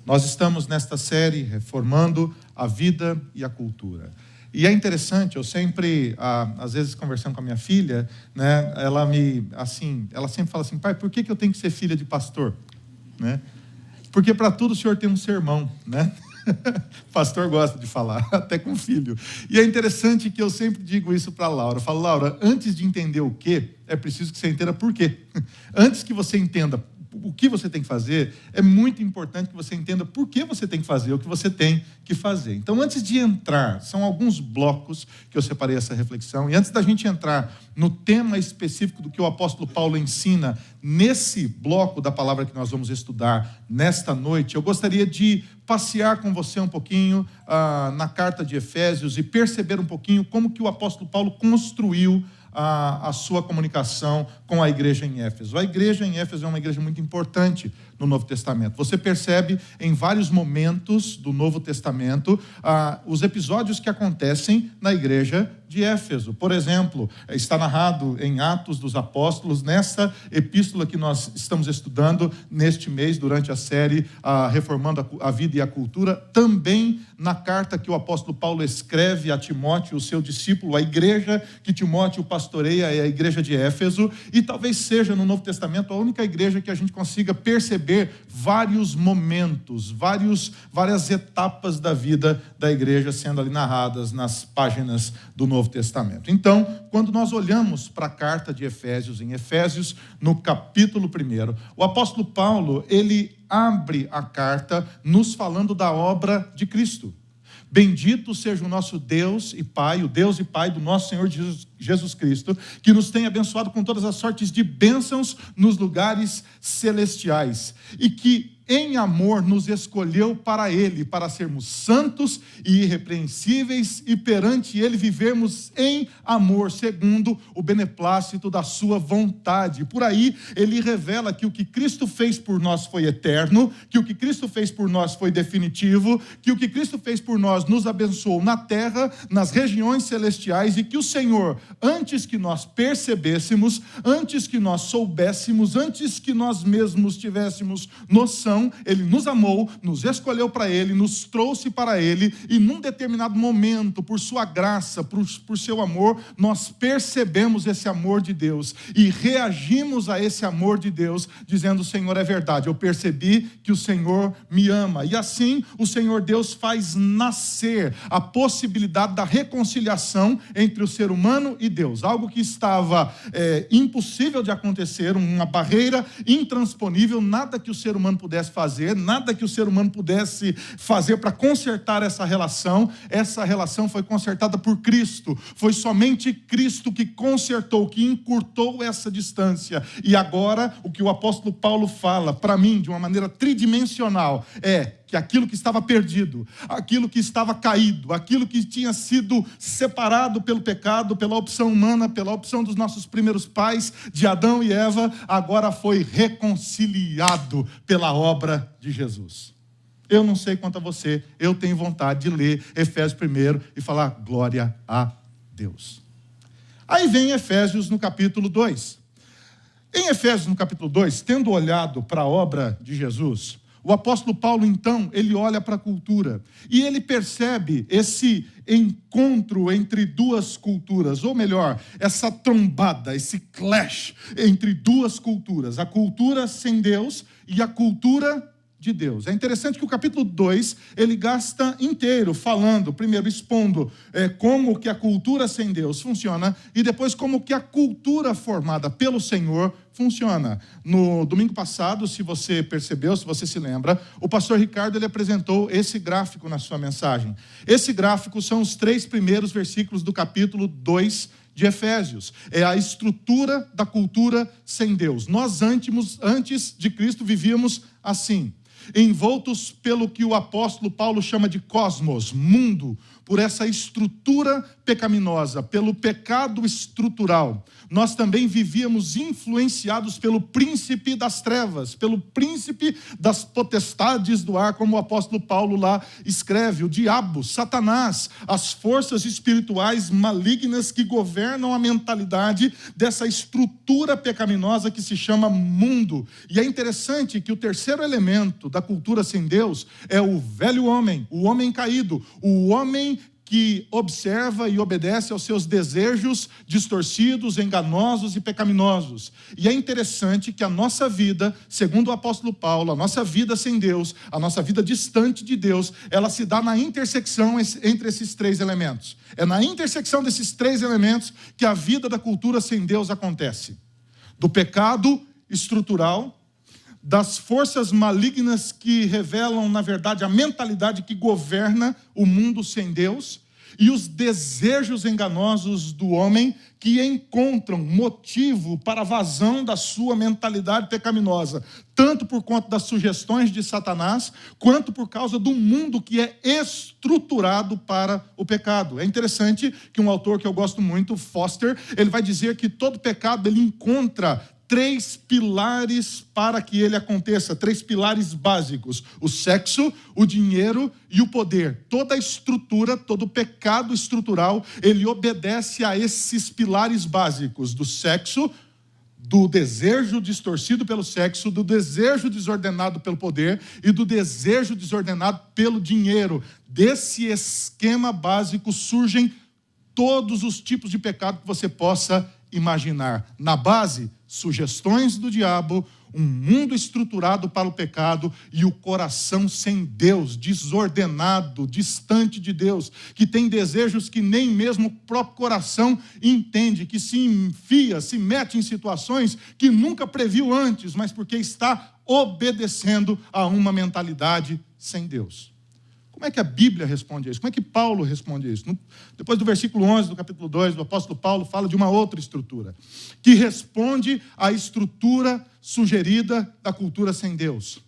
Nós estamos nesta série Reformando a Vida e a Cultura. E é interessante, eu sempre, às vezes conversando com a minha filha, né, ela sempre fala assim, pai, por que eu tenho que ser filha de pastor? Né? Porque para tudo o senhor tem um sermão, né? Pastor gosta de falar, até com filho. E é interessante que eu sempre digo isso para a Laura. Eu falo, Laura, antes de entender o que, é preciso que você entenda por quê. Antes que você entenda o que você tem que fazer, é muito importante que você entenda por que você tem que fazer o que você tem que fazer. Então, antes de entrar, são alguns blocos que eu separei essa reflexão, e antes da gente entrar no tema específico do que o apóstolo Paulo ensina nesse bloco da palavra que nós vamos estudar nesta noite, eu gostaria de passear com você um pouquinho na carta de Efésios e perceber um pouquinho como que o apóstolo Paulo construiu a sua comunicação com a igreja em Éfeso. A igreja em Éfeso é uma igreja muito importante no Novo Testamento. Você percebe em vários momentos do Novo Testamento os episódios que acontecem na igreja de Éfeso. Por exemplo, está narrado em Atos dos Apóstolos, nessa epístola que nós estamos estudando neste mês, durante a série Reformando a Vida e a Cultura, também na carta que o apóstolo Paulo escreve a Timóteo, o seu discípulo, a igreja que Timóteo pastoreia é a igreja de Éfeso, e talvez seja no Novo Testamento a única igreja que a gente consiga perceber vários momentos, várias etapas da vida da igreja sendo ali narradas nas páginas do Novo Testamento. Então, quando nós olhamos para a carta de Efésios, em Efésios, no capítulo 1, o apóstolo Paulo, ele abre a carta nos falando da obra de Cristo. Bendito seja o nosso Deus e Pai, o Deus e Pai do nosso Senhor Jesus Cristo, que nos tem abençoado com todas as sortes de bênçãos nos lugares celestiais, e que em amor nos escolheu para Ele, para sermos santos e irrepreensíveis, e perante Ele vivermos em amor, segundo o beneplácito da sua vontade. Por aí, ele revela que o que Cristo fez por nós foi eterno, que o que Cristo fez por nós foi definitivo, que o que Cristo fez por nós nos abençoou na terra, nas regiões celestiais, e que o Senhor, antes que nós percebêssemos, antes que nós soubéssemos, antes que nós mesmos tivéssemos noção, Ele nos amou, nos escolheu para Ele, nos trouxe para Ele, e num determinado momento, por sua graça, por seu amor, nós percebemos esse amor de Deus e reagimos a esse amor de Deus, dizendo: Senhor, é verdade, eu percebi que o Senhor me ama. E assim, o Senhor Deus faz nascer a possibilidade da reconciliação entre o ser humano e Deus, algo que estava impossível de acontecer, uma barreira intransponível, nada que o ser humano pudesse fazer, nada que o ser humano pudesse fazer para consertar essa relação. Essa relação foi consertada por Cristo. Foi somente Cristo que consertou, que encurtou essa distância. E agora, o que o apóstolo Paulo fala para mim, de uma maneira tridimensional, é que aquilo que estava perdido, aquilo que estava caído, aquilo que tinha sido separado pelo pecado, pela opção humana, pela opção dos nossos primeiros pais, de Adão e Eva, agora foi reconciliado pela obra de Jesus. Eu não sei quanto a você, eu tenho vontade de ler Efésios 1 e falar glória a Deus. Aí vem Efésios no capítulo 2. Em Efésios no capítulo 2, tendo olhado para a obra de Jesus, o apóstolo Paulo, então, ele olha para a cultura e ele percebe esse encontro entre duas culturas, ou melhor, essa trombada, esse clash entre duas culturas, a cultura sem Deus e a cultura de Deus. É interessante que o capítulo 2, ele gasta inteiro falando, primeiro expondo como que a cultura sem Deus funciona, e depois como que a cultura formada pelo Senhor funciona. No domingo passado, se você percebeu, se você se lembra, o pastor Ricardo, ele apresentou esse gráfico na sua mensagem. Esse gráfico são os 3 primeiros versículos do capítulo 2 de Efésios. É a estrutura da cultura sem Deus. Nós antes de Cristo vivíamos assim, envoltos pelo que o apóstolo Paulo chama de cosmos, mundo, por essa estrutura pecaminosa, pelo pecado estrutural. Nós também vivíamos influenciados pelo príncipe das trevas, pelo príncipe das potestades do ar, como o apóstolo Paulo lá escreve, o diabo, Satanás, as forças espirituais malignas que governam a mentalidade dessa estrutura pecaminosa que se chama mundo. E é interessante que o terceiro elemento da cultura sem Deus é o velho homem, o homem caído, o homem que observa e obedece aos seus desejos distorcidos, enganosos e pecaminosos. E é interessante que a nossa vida, segundo o apóstolo Paulo, a nossa vida sem Deus, a nossa vida distante de Deus, ela se dá na intersecção entre esses três elementos. É na intersecção desses três elementos que a vida da cultura sem Deus acontece. Do pecado estrutural, das forças malignas que revelam, na verdade, a mentalidade que governa o mundo sem Deus, e os desejos enganosos do homem que encontram motivo para a vazão da sua mentalidade pecaminosa, tanto por conta das sugestões de Satanás, quanto por causa do mundo que é estruturado para o pecado. É interessante que um autor que eu gosto muito, Foster, ele vai dizer que todo pecado ele encontra três pilares para que ele aconteça, três pilares básicos: o sexo, o dinheiro e o poder. Toda a estrutura, todo o pecado estrutural, ele obedece a esses pilares básicos: do sexo, do desejo distorcido pelo sexo, do desejo desordenado pelo poder e do desejo desordenado pelo dinheiro. Desse esquema básico surgem todos os tipos de pecado que você possa imaginar. Na base, sugestões do diabo, um mundo estruturado para o pecado e o coração sem Deus, desordenado, distante de Deus, que tem desejos que nem mesmo o próprio coração entende, que se enfia, se mete em situações que nunca previu antes, mas porque está obedecendo a uma mentalidade sem Deus. Como é que a Bíblia responde a isso? Como é que Paulo responde a isso? Depois do versículo 11 do capítulo 2, o apóstolo Paulo fala de uma outra estrutura, que responde à estrutura sugerida da cultura sem Deus.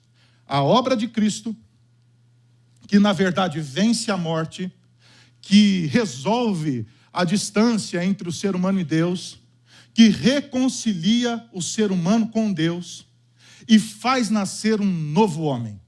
A obra de Cristo, que na verdade vence a morte, que resolve a distância entre o ser humano e Deus, que reconcilia o ser humano com Deus e faz nascer um novo homem.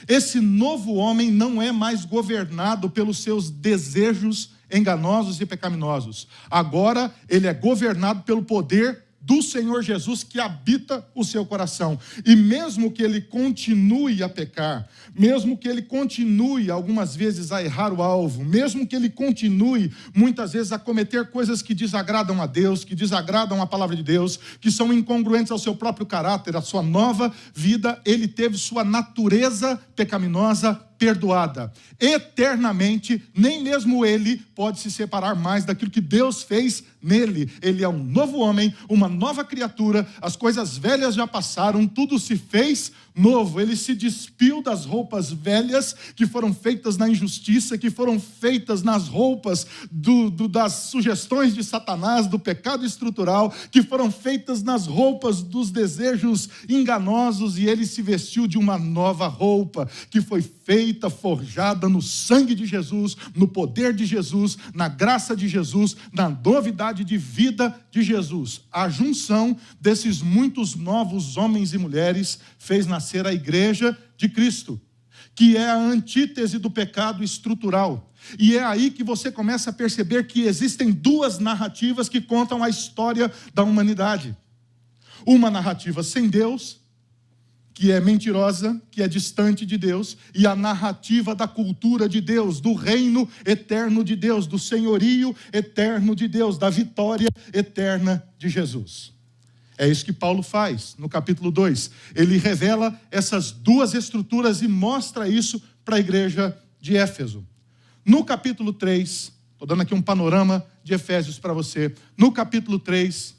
Esse novo homem não é mais governado pelos seus desejos enganosos e pecaminosos. Agora ele é governado pelo poder do Senhor Jesus que habita o seu coração. E mesmo que ele continue a pecar, mesmo que ele continue algumas vezes a errar o alvo, mesmo que ele continue muitas vezes a cometer coisas que desagradam a Deus, que desagradam a palavra de Deus, que são incongruentes ao seu próprio caráter, à sua nova vida, ele teve sua natureza pecaminosa perdoada. Eternamente, nem mesmo ele pode se separar mais daquilo que Deus fez nele. Ele é um novo homem, uma nova criatura, as coisas velhas já passaram, tudo se fez novo. Ele se despiu das roupas velhas que foram feitas na injustiça, que foram feitas nas roupas das sugestões de Satanás, do pecado estrutural, que foram feitas nas roupas dos desejos enganosos, e ele se vestiu de uma nova roupa, que foi feita, forjada no sangue de Jesus, no poder de Jesus, na graça de Jesus, na novidade de vida de Jesus. A junção desses muitos novos homens e mulheres fez nascer a igreja de Cristo, que é a antítese do pecado estrutural. E é aí que você começa a perceber que existem duas narrativas que contam a história da humanidade. Uma narrativa sem Deus, que é mentirosa, que é distante de Deus, e a narrativa da cultura de Deus, do reino eterno de Deus, do senhorio eterno de Deus, da vitória eterna de Jesus. É isso que Paulo faz no capítulo 2. Ele revela essas duas estruturas e mostra isso para a igreja de Éfeso. No capítulo 3, estou dando aqui um panorama de Efésios para você. No capítulo 3,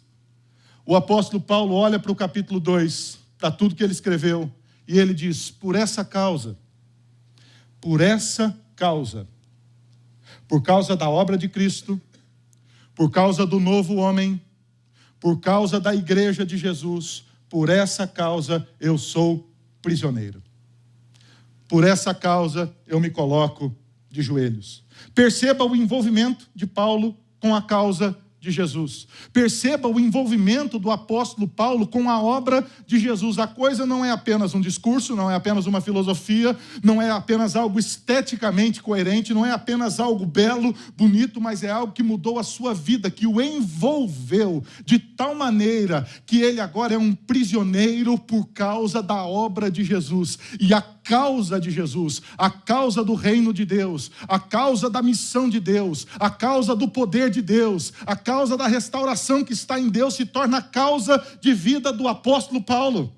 o apóstolo Paulo olha para o capítulo 2, para tudo que ele escreveu, e ele diz: por essa causa, por causa da obra de Cristo, por causa do novo homem, por causa da igreja de Jesus, por essa causa eu sou prisioneiro. Por essa causa eu me coloco de joelhos. Perceba o envolvimento de Paulo com a causa de Jesus. Perceba o envolvimento do apóstolo Paulo com a obra de Jesus. A coisa não é apenas um discurso, não é apenas uma filosofia, não é apenas algo esteticamente coerente, não é apenas algo belo, bonito, mas é algo que mudou a sua vida, que o envolveu de tal maneira que ele agora é um prisioneiro por causa da obra de Jesus. E a causa de Jesus, a causa do reino de Deus, a causa da missão de Deus, a causa do poder de Deus, a causa da restauração que está em Deus, se torna a causa de vida do apóstolo Paulo.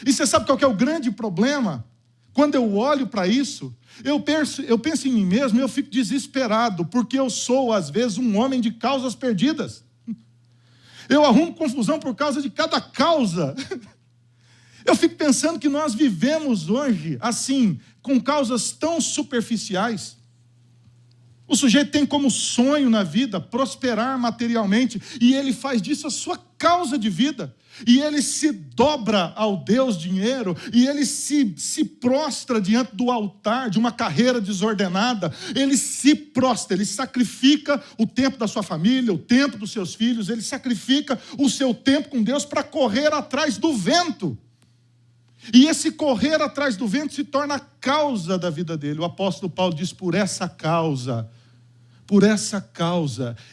E você sabe qual que é o grande problema? Quando eu olho para isso, eu penso em mim mesmo e eu fico desesperado, porque eu sou, às vezes, um homem de causas perdidas. Eu arrumo confusão por causa de cada causa. Eu fico pensando que nós vivemos hoje, assim, com causas tão superficiais. O sujeito tem como sonho na vida prosperar materialmente, e ele faz disso a sua causa de vida. E ele se dobra ao Deus dinheiro, e ele se prostra diante do altar de uma carreira desordenada. Ele se prostra, ele sacrifica o tempo da sua família, o tempo dos seus filhos, ele sacrifica o seu tempo com Deus para correr atrás do vento. E esse correr atrás do vento se torna a causa da vida dele. O apóstolo Paulo diz: por essa causa,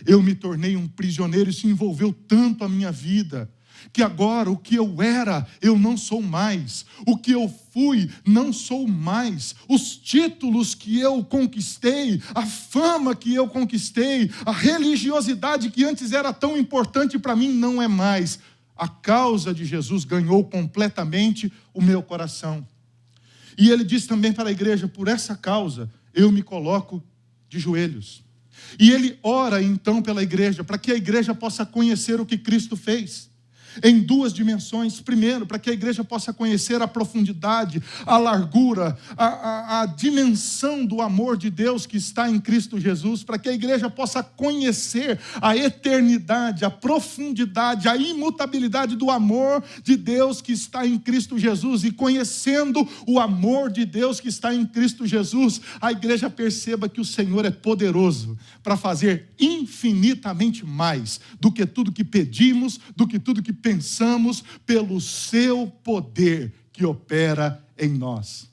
eu me tornei um prisioneiro. Isso envolveu tanto a minha vida, que agora o que eu era, eu não sou mais. O que eu fui, não sou mais. Os títulos que eu conquistei, a fama que eu conquistei, a religiosidade que antes era tão importante para mim, não é mais. A causa de Jesus ganhou completamente o meu coração. E ele diz também para a igreja: por essa causa, eu me coloco de joelhos. E ele ora então pela igreja, para que a igreja possa conhecer o que Cristo fez. Em duas dimensões. Primeiro, para que a igreja possa conhecer a profundidade, a largura, a dimensão do amor de Deus que está em Cristo Jesus, para que a igreja possa conhecer a eternidade, a profundidade, a imutabilidade do amor de Deus que está em Cristo Jesus. E conhecendo o amor de Deus que está em Cristo Jesus, a igreja perceba que o Senhor é poderoso para fazer infinitamente mais do que tudo que pedimos, do que tudo que pensamos, pelo seu poder que opera em nós.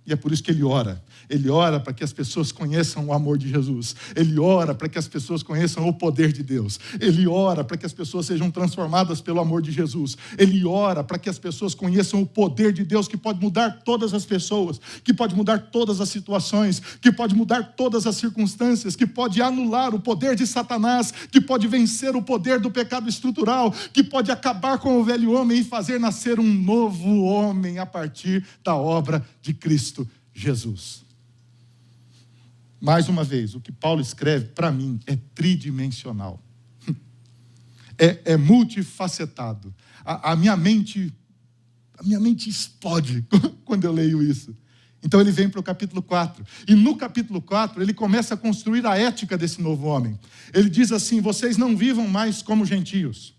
E é por isso que ele ora. Ele ora para que as pessoas conheçam o amor de Jesus. Ele ora para que as pessoas conheçam o poder de Deus. Ele ora para que as pessoas sejam transformadas pelo amor de Jesus. Ele ora para que as pessoas conheçam o poder de Deus, que pode mudar todas as pessoas, que pode mudar todas as situações, que pode mudar todas as circunstâncias, que pode anular o poder de Satanás, que pode vencer o poder do pecado estrutural, que pode acabar com o velho homem e fazer nascer um novo homem a partir da obra de Cristo Jesus. Mais uma vez, o que Paulo escreve, para mim, é tridimensional. É multifacetado. A minha mente explode quando eu leio isso. Então ele vem para o capítulo 4. E no capítulo 4, ele começa a construir a ética desse novo homem. Ele diz assim: vocês não vivam mais como gentios.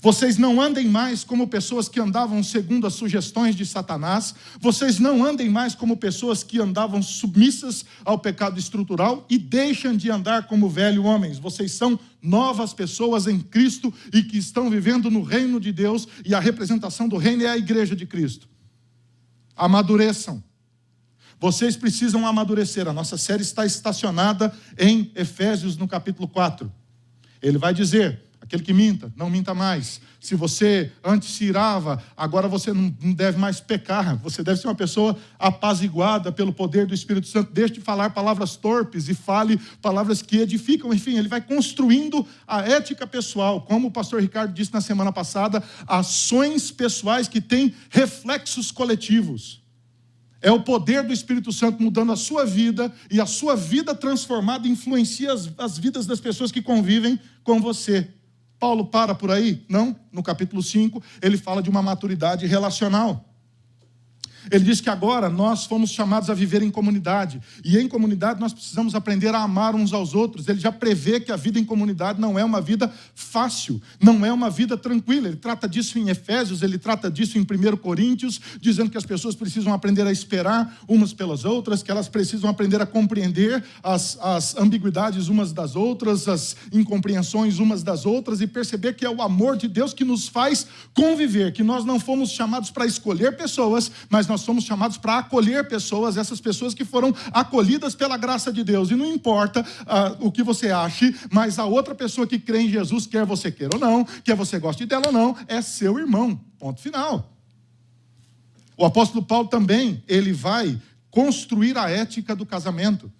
Vocês não andem mais como pessoas que andavam segundo as sugestões de Satanás. Vocês não andem mais como pessoas que andavam submissas ao pecado estrutural e deixam de andar como velhos homens. Vocês são novas pessoas em Cristo e que estão vivendo no reino de Deus, e a representação do reino é a igreja de Cristo. Amadureçam. Vocês precisam amadurecer. A nossa série está estacionada em Efésios, no capítulo 4. Ele vai dizer: aquele que minta, não minta mais. Se você antes se irava, agora você não deve mais pecar. Você deve ser uma pessoa apaziguada pelo poder do Espírito Santo. Deixe de falar palavras torpes e fale palavras que edificam. Enfim, ele vai construindo a ética pessoal. Como o pastor Ricardo disse na semana passada, ações pessoais que têm reflexos coletivos. É o poder do Espírito Santo mudando a sua vida, e a sua vida transformada influencia as vidas das pessoas que convivem com você. Paulo para por aí? Não. No capítulo 5, ele fala de uma maturidade relacional. Ele diz que agora nós fomos chamados a viver em comunidade. E em comunidade nós precisamos aprender a amar uns aos outros. Ele já prevê que a vida em comunidade não é uma vida fácil, não é uma vida tranquila. Ele trata disso em Efésios, ele trata disso em 1 Coríntios, dizendo que as pessoas precisam aprender a esperar umas pelas outras, que elas precisam aprender a compreender as ambiguidades umas das outras, as incompreensões umas das outras, e perceber que é o amor de Deus que nos faz conviver, que nós não fomos chamados para escolher pessoas, mas nós somos chamados para acolher pessoas, essas pessoas que foram acolhidas pela graça de Deus. E não importa o que você ache, mas a outra pessoa que crê em Jesus, quer você queira ou não, quer você goste dela ou não, é seu irmão. Ponto final. O apóstolo Paulo também, ele vai construir a ética do casamento,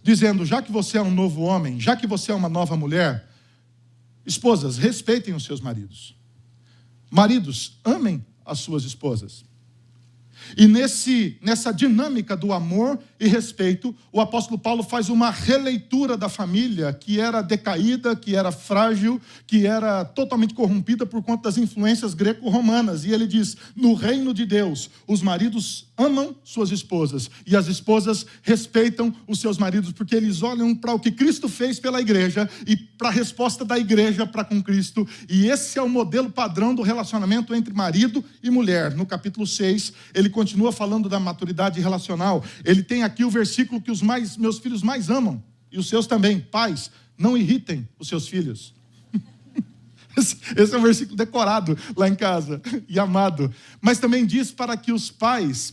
dizendo, já que você é um novo homem, já que você é uma nova mulher, esposas, respeitem os seus maridos. Maridos, amem as suas esposas. E nessa dinâmica do amor e respeito, o apóstolo Paulo faz uma releitura da família que era decaída, que era frágil, que era totalmente corrompida por conta das influências greco-romanas. E ele diz, no reino de Deus, os maridos amam suas esposas e as esposas respeitam os seus maridos, porque eles olham para o que Cristo fez pela igreja e para a resposta da igreja para com Cristo. E esse é o modelo padrão do relacionamento entre marido e mulher. No capítulo 6, ele continua falando da maturidade relacional. Ele tem aqui o versículo que meus filhos mais amam, e os seus também. Pais, não irritem os seus filhos. Esse é um versículo decorado lá em casa e amado. Mas também diz para que os pais,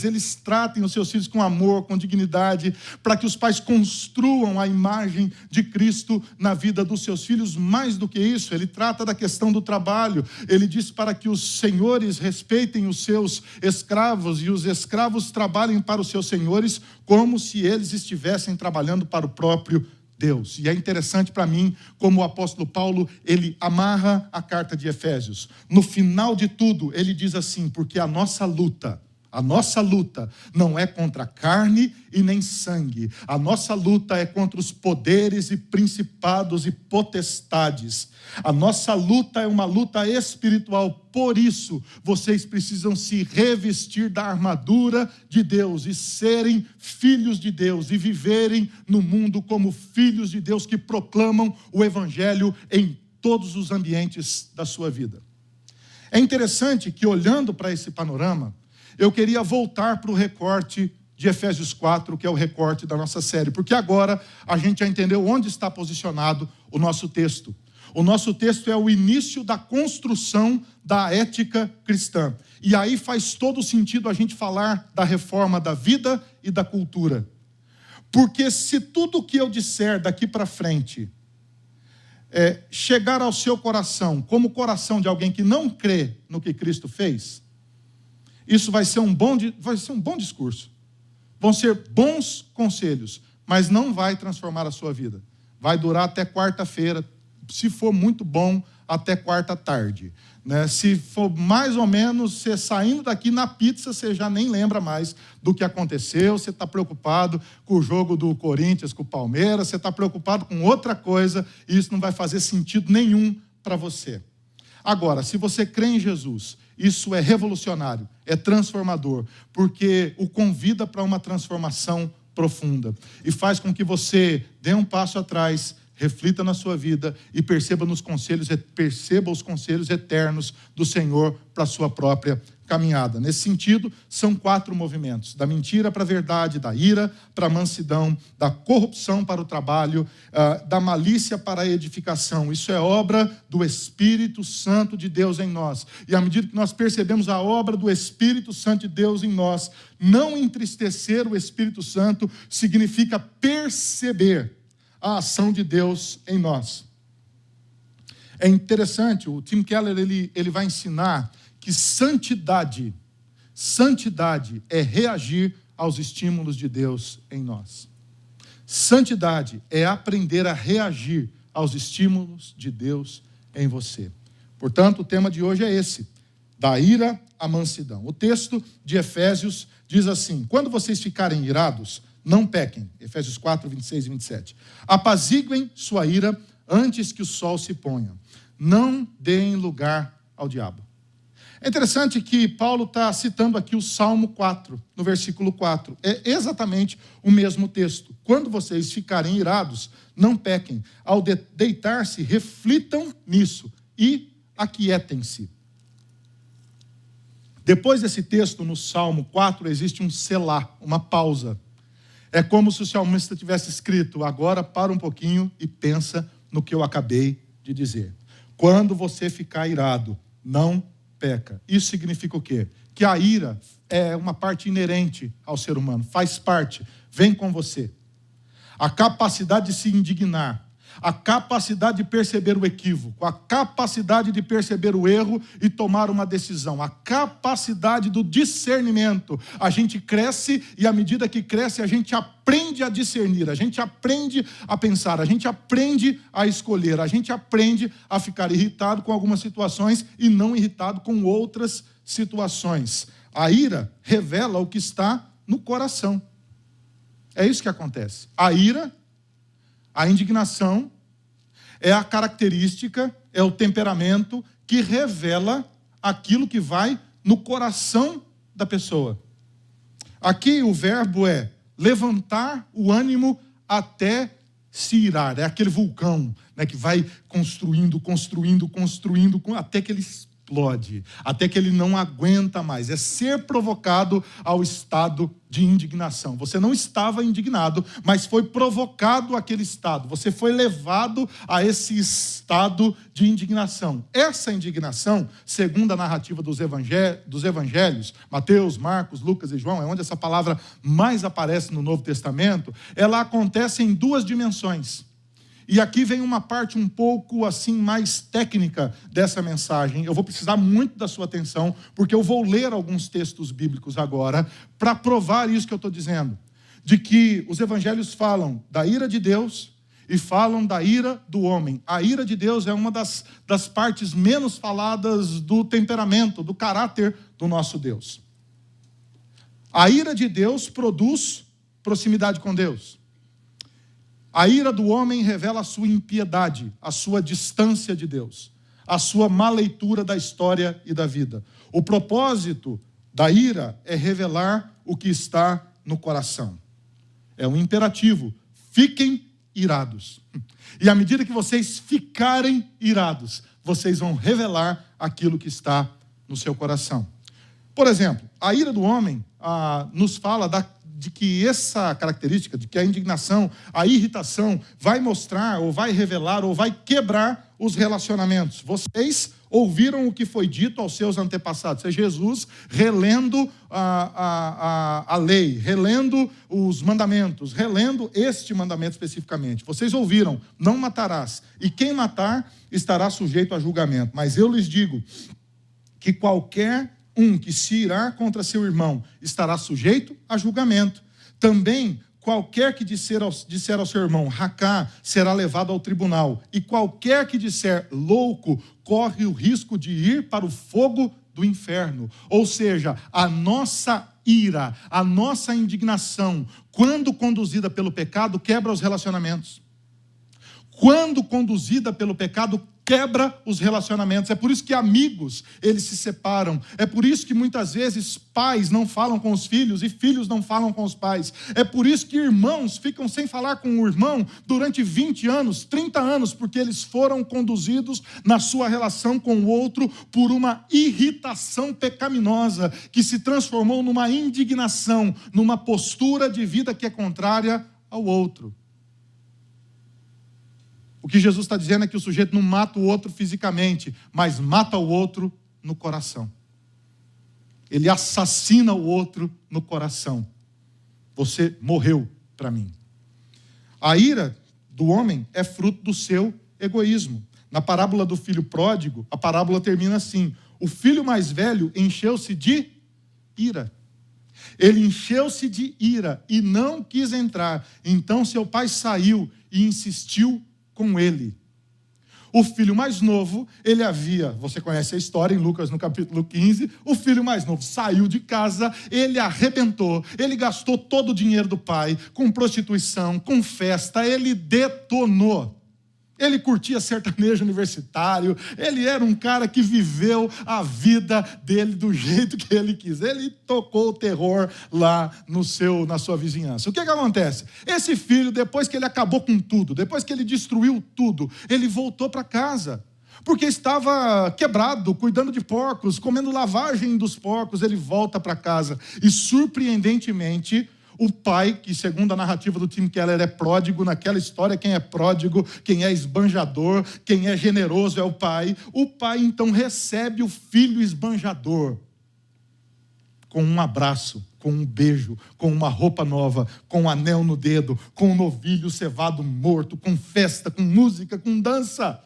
eles tratem os seus filhos com amor, com dignidade, para que os pais construam a imagem de Cristo na vida dos seus filhos. Mais do que isso, ele trata da questão do trabalho. Ele diz para que os senhores respeitem os seus escravos e os escravos trabalhem para os seus senhores como se eles estivessem trabalhando para o próprio Deus. E é interessante para mim como o apóstolo Paulo, ele amarra a carta de Efésios. No final de tudo, ele diz assim, porque a nossa luta não é contra carne e nem sangue. A nossa luta é contra os poderes e principados e potestades. A nossa luta é uma luta espiritual. Por isso, vocês precisam se revestir da armadura de Deus e serem filhos de Deus e viverem no mundo como filhos de Deus que proclamam o evangelho em todos os ambientes da sua vida. É interessante que, olhando para esse panorama, eu queria voltar para o recorte de Efésios 4, que é o recorte da nossa série, porque agora a gente já entendeu onde está posicionado o nosso texto. O nosso texto é o início da construção da ética cristã. E aí faz todo sentido a gente falar da reforma da vida e da cultura. Porque se tudo o que eu disser daqui para frente chegar ao seu coração como o coração de alguém que não crê no que Cristo fez, isso vai ser um bom discurso. Vão ser bons conselhos, mas não vai transformar a sua vida. Vai durar até quarta-feira, se for muito bom, até quarta tarde. Né? Se for mais ou menos, você saindo daqui na pizza, você já nem lembra mais do que aconteceu, você está preocupado com o jogo do Corinthians, com o Palmeiras, você está preocupado com outra coisa, e isso não vai fazer sentido nenhum para você. Agora, se você crê em Jesus, isso é revolucionário, é transformador, porque o convida para uma transformação profunda e faz com que você dê um passo atrás, reflita na sua vida e perceba os conselhos eternos do Senhor para a sua própria caminhada. Nesse sentido, são 4 movimentos: da mentira para a verdade, da ira para a mansidão, da corrupção para o trabalho, da malícia para a edificação. Isso é obra do Espírito Santo de Deus em nós. E à medida que nós percebemos a obra do Espírito Santo de Deus em nós, não entristecer o Espírito Santo significa perceber a ação de Deus em nós. É interessante, o Tim Keller ele vai ensinar que santidade é reagir aos estímulos de Deus em nós. Santidade é aprender a reagir aos estímulos de Deus em você. Portanto, o tema de hoje é esse: da ira à mansidão. O texto de Efésios diz assim: quando vocês ficarem irados, não pequem. Efésios 4, 26 e 27. Apaziguem sua ira antes que o sol se ponha. Não deem lugar ao diabo. É interessante que Paulo está citando aqui o Salmo 4, no versículo 4. É exatamente o mesmo texto. Quando vocês ficarem irados, não pequem. Ao deitar-se, reflitam nisso e aquietem-se. Depois desse texto, no Salmo 4, existe um selá, uma pausa. É como se o salmista tivesse escrito: agora para um pouquinho e pensa no que eu acabei de dizer. Quando você ficar irado, não peca. Isso significa o quê? Que a ira é uma parte inerente ao ser humano, faz parte, vem com você. A capacidade de se indignar, a capacidade de perceber o equívoco, a capacidade de perceber o erro e tomar uma decisão, a capacidade do discernimento. A gente cresce e, à medida que cresce, a gente aprende a discernir, a gente aprende a pensar, a gente aprende a escolher, a gente aprende a ficar irritado com algumas situações e não irritado com outras situações. A ira revela o que está no coração. É isso que acontece. A ira, a indignação, é a característica, é o temperamento que revela aquilo que vai no coração da pessoa. Aqui o verbo é levantar o ânimo até se irar. É aquele vulcão, né, que vai construindo, até que ele explode, até que ele não aguenta mais. É ser provocado ao estado de indignação. Você não estava indignado, mas foi provocado aquele estado. Você foi levado a esse estado de indignação. Essa indignação, segundo a narrativa dos evangelhos, Mateus, Marcos, Lucas e João, é onde essa palavra mais aparece no Novo Testamento, ela acontece em duas dimensões. E aqui vem uma parte um pouco assim mais técnica dessa mensagem. Eu vou precisar muito da sua atenção, porque eu vou ler alguns textos bíblicos agora para provar isso que eu estou dizendo. De que os evangelhos falam da ira de Deus e falam da ira do homem. A ira de Deus é uma das partes menos faladas do temperamento, do caráter do nosso Deus. A ira de Deus produz proximidade com Deus. A ira do homem revela a sua impiedade, a sua distância de Deus, a sua má leitura da história e da vida. O propósito da ira é revelar o que está no coração. É um imperativo: fiquem irados. E à medida que vocês ficarem irados, vocês vão revelar aquilo que está no seu coração. Por exemplo, a ira do homem nos fala de que essa característica, de que a indignação, a irritação vai mostrar, ou vai revelar, ou vai quebrar os relacionamentos. Vocês ouviram o que foi dito aos seus antepassados. É Jesus relendo a lei, relendo os mandamentos, relendo este mandamento especificamente. Vocês ouviram: não matarás, e quem matar estará sujeito a julgamento. Mas eu lhes digo que qualquer que se irar contra seu irmão estará sujeito a julgamento. Também qualquer que disser ao seu irmão racá será levado ao tribunal. E qualquer que disser louco corre o risco de ir para o fogo do inferno. Ou seja, a nossa ira, a nossa indignação, quando conduzida pelo pecado, quebra os relacionamentos. Quando conduzida pelo pecado, quebra os relacionamentos. É por isso que amigos, eles se separam. É por isso que muitas vezes pais não falam com os filhos e filhos não falam com os pais. É por isso que irmãos ficam sem falar com o irmão durante 20 anos, 30 anos, porque eles foram conduzidos na sua relação com o outro por uma irritação pecaminosa que se transformou numa indignação, numa postura de vida que é contrária ao outro. O que Jesus está dizendo é que o sujeito não mata o outro fisicamente, mas mata o outro no coração. Ele assassina o outro no coração. Você morreu para mim. A ira do homem é fruto do seu egoísmo. Na parábola do filho pródigo, a parábola termina assim: o filho mais velho encheu-se de ira. Ele encheu-se de ira e não quis entrar. Então seu pai saiu e insistiu com ele. O filho mais novo, você conhece a história em Lucas no capítulo 15, o filho mais novo saiu de casa, ele arrebentou, ele gastou todo o dinheiro do pai, com prostituição, com festa, ele detonou. Ele curtia sertanejo universitário, ele era um cara que viveu a vida dele do jeito que ele quis. Ele tocou o terror lá na sua vizinhança. O que acontece? Esse filho, depois que ele acabou com tudo, depois que ele destruiu tudo, ele voltou para casa, porque estava quebrado, cuidando de porcos, comendo lavagem dos porcos. Ele volta para casa e, surpreendentemente, o pai, que segundo a narrativa do Tim Keller é pródigo, naquela história quem é pródigo, quem é esbanjador, quem é generoso é o pai. O pai então recebe o filho esbanjador com um abraço, com um beijo, com uma roupa nova, com um anel no dedo, com um novilho cevado morto, com festa, com música, com dança.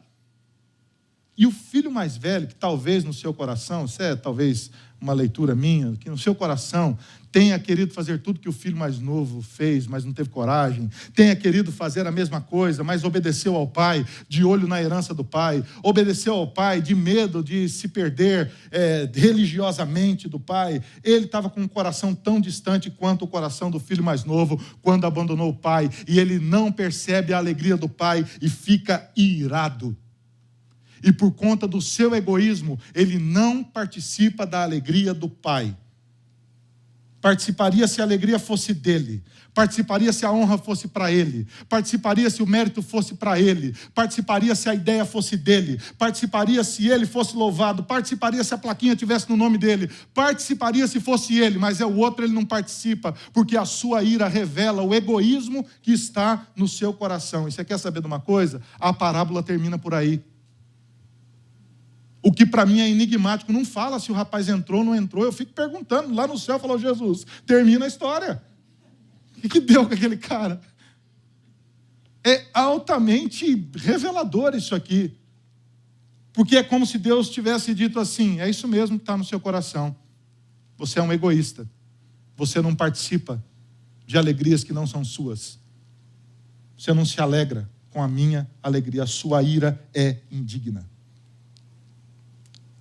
E o filho mais velho, que talvez no seu coração, isso é talvez uma leitura minha, que no seu coração tenha querido fazer tudo que o filho mais novo fez, mas não teve coragem, tenha querido fazer a mesma coisa, mas obedeceu ao pai, de olho na herança do pai, obedeceu ao pai de medo de se perder religiosamente do pai. Ele estava com um coração tão distante quanto o coração do filho mais novo, quando abandonou o pai, e ele não percebe a alegria do pai e fica irado. E por conta do seu egoísmo, ele não participa da alegria do pai. Participaria se a alegria fosse dele. Participaria se a honra fosse para ele. Participaria se o mérito fosse para ele. Participaria se a ideia fosse dele. Participaria se ele fosse louvado. Participaria se a plaquinha tivesse no nome dele. Participaria se fosse ele, mas é o outro, ele não participa, porque a sua ira revela o egoísmo que está no seu coração. E você quer saber de uma coisa? A parábola termina por aí. O que para mim é enigmático, não fala se o rapaz entrou ou não entrou, eu fico perguntando, lá no céu falou Jesus, termina a história. O que deu com aquele cara? É altamente revelador isso aqui, porque é como se Deus tivesse dito assim, é isso mesmo que está no seu coração, você é um egoísta, você não participa de alegrias que não são suas, você não se alegra com a minha alegria, a sua ira é indigna.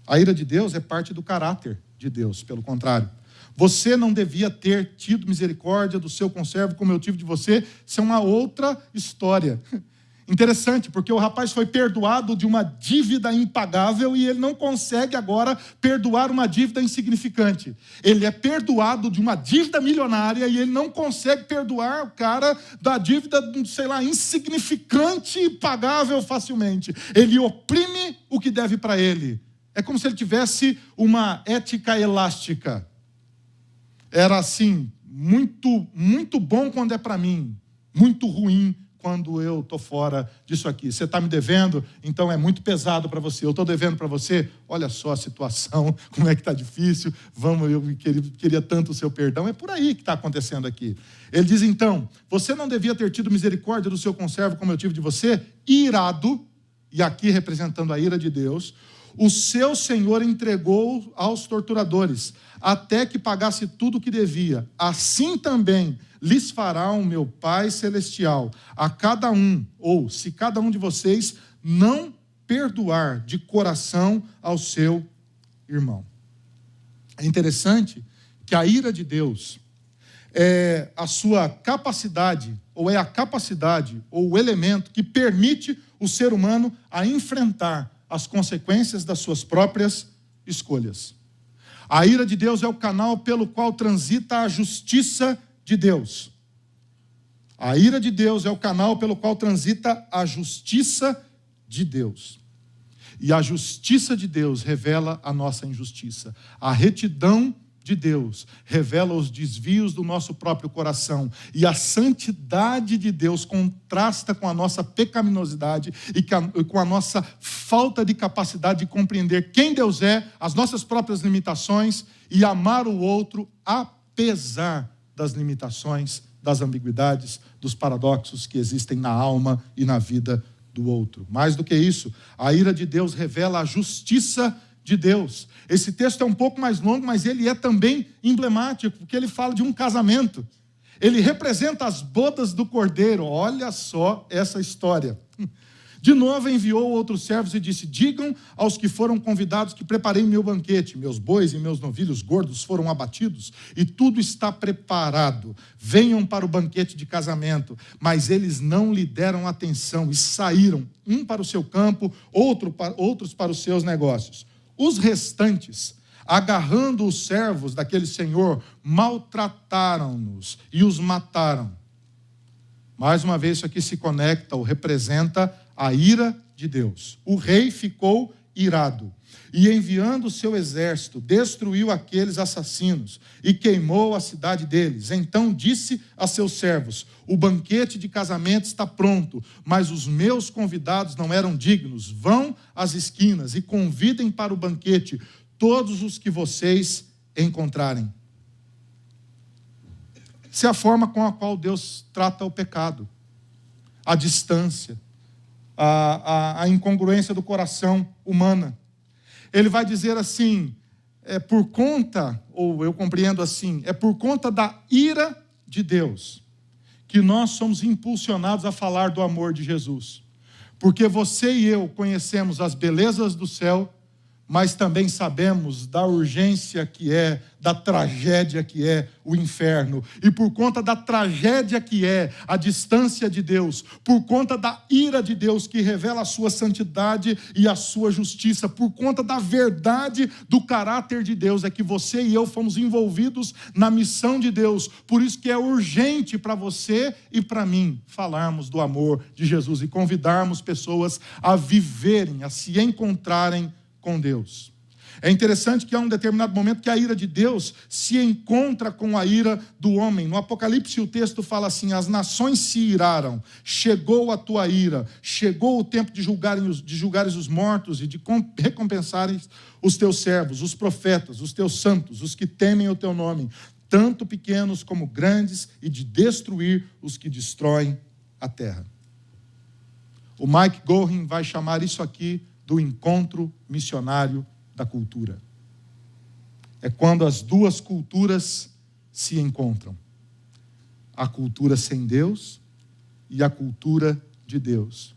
A ira de Deus é parte do caráter de Deus, pelo contrário. Você não devia ter tido misericórdia do seu conservo como eu tive de você. Isso é uma outra história. Interessante, porque o rapaz foi perdoado de uma dívida impagável e ele não consegue agora perdoar uma dívida insignificante. Ele é perdoado de uma dívida milionária e ele não consegue perdoar o cara da dívida, sei lá, insignificante e pagável facilmente. Ele oprime o que deve para ele. É como se ele tivesse uma ética elástica. Era assim, muito bom quando é para mim, muito ruim quando eu estou fora disso aqui. Você está me devendo, então é muito pesado para você. Eu estou devendo para você, olha só a situação, como é que está difícil, eu queria tanto o seu perdão. É por aí que está acontecendo aqui. Ele diz então, você não devia ter tido misericórdia do seu conservo como eu tive de você, irado, e aqui representando a ira de Deus, o seu senhor entregou aos torturadores, até que pagasse tudo o que devia. Assim também lhes fará o meu Pai Celestial, a cada um, ou se cada um de vocês não perdoar de coração ao seu irmão. É interessante que a ira de Deus é a sua capacidade, ou é a capacidade, ou o elemento que permite o ser humano a enfrentar as consequências das suas próprias escolhas. A ira de Deus é o canal pelo qual transita a justiça de Deus. A ira de Deus é o canal pelo qual transita a justiça de Deus. E a justiça de Deus revela a nossa injustiça. A retidão de Deus revela os desvios do nosso próprio coração, e a santidade de Deus contrasta com a nossa pecaminosidade e com a nossa falta de capacidade de compreender quem Deus é, as nossas próprias limitações e amar o outro apesar das limitações, das ambiguidades, dos paradoxos que existem na alma e na vida do outro. Mais do que isso, a ira de Deus revela a justiça de Deus. Esse texto é um pouco mais longo, mas ele é também emblemático, porque ele fala de um casamento. Ele representa as bodas do Cordeiro. Olha só essa história. De novo enviou outros servos e disse, digam aos que foram convidados que preparei meu banquete. Meus bois e meus novilhos gordos foram abatidos e tudo está preparado. Venham para o banquete de casamento. Mas eles não lhe deram atenção e saíram, um para o seu campo, outros para os seus negócios. Os restantes, agarrando os servos daquele senhor, maltrataram-nos e os mataram. Mais uma vez, isso aqui se conecta ou representa a ira de Deus. O rei ficou irado e, enviando o seu exército, destruiu aqueles assassinos e queimou a cidade deles. Então disse a seus servos, o banquete de casamento está pronto, mas os meus convidados não eram dignos. Vão às esquinas e convidem para o banquete todos os que vocês encontrarem. Essa é a forma com a qual Deus trata o pecado. A distância, a incongruência do coração humana. Ele vai dizer assim, por conta, ou eu compreendo assim, é por conta da ira de Deus que nós somos impulsionados a falar do amor de Jesus. Porque você e eu conhecemos as belezas do céu, mas também sabemos da urgência que é, da tragédia que é o inferno. E por conta da tragédia que é a distância de Deus, por conta da ira de Deus que revela a sua santidade e a sua justiça, por conta da verdade do caráter de Deus, é que você e eu fomos envolvidos na missão de Deus. Por isso que é urgente para você e para mim falarmos do amor de Jesus e convidarmos pessoas a viverem, a se encontrarem com Deus. É interessante que há um determinado momento que a ira de Deus se encontra com a ira do homem. No Apocalipse o texto fala assim: as nações se iraram, chegou a tua ira, chegou o tempo de julgares os mortos e de recompensares os teus servos, os profetas, os teus santos, os que temem o teu nome, tanto pequenos como grandes, e de destruir os que destroem a terra. O Mike Gorin vai chamar isso aqui do encontro missionário da cultura. É quando as duas culturas se encontram. A cultura sem Deus e a cultura de Deus.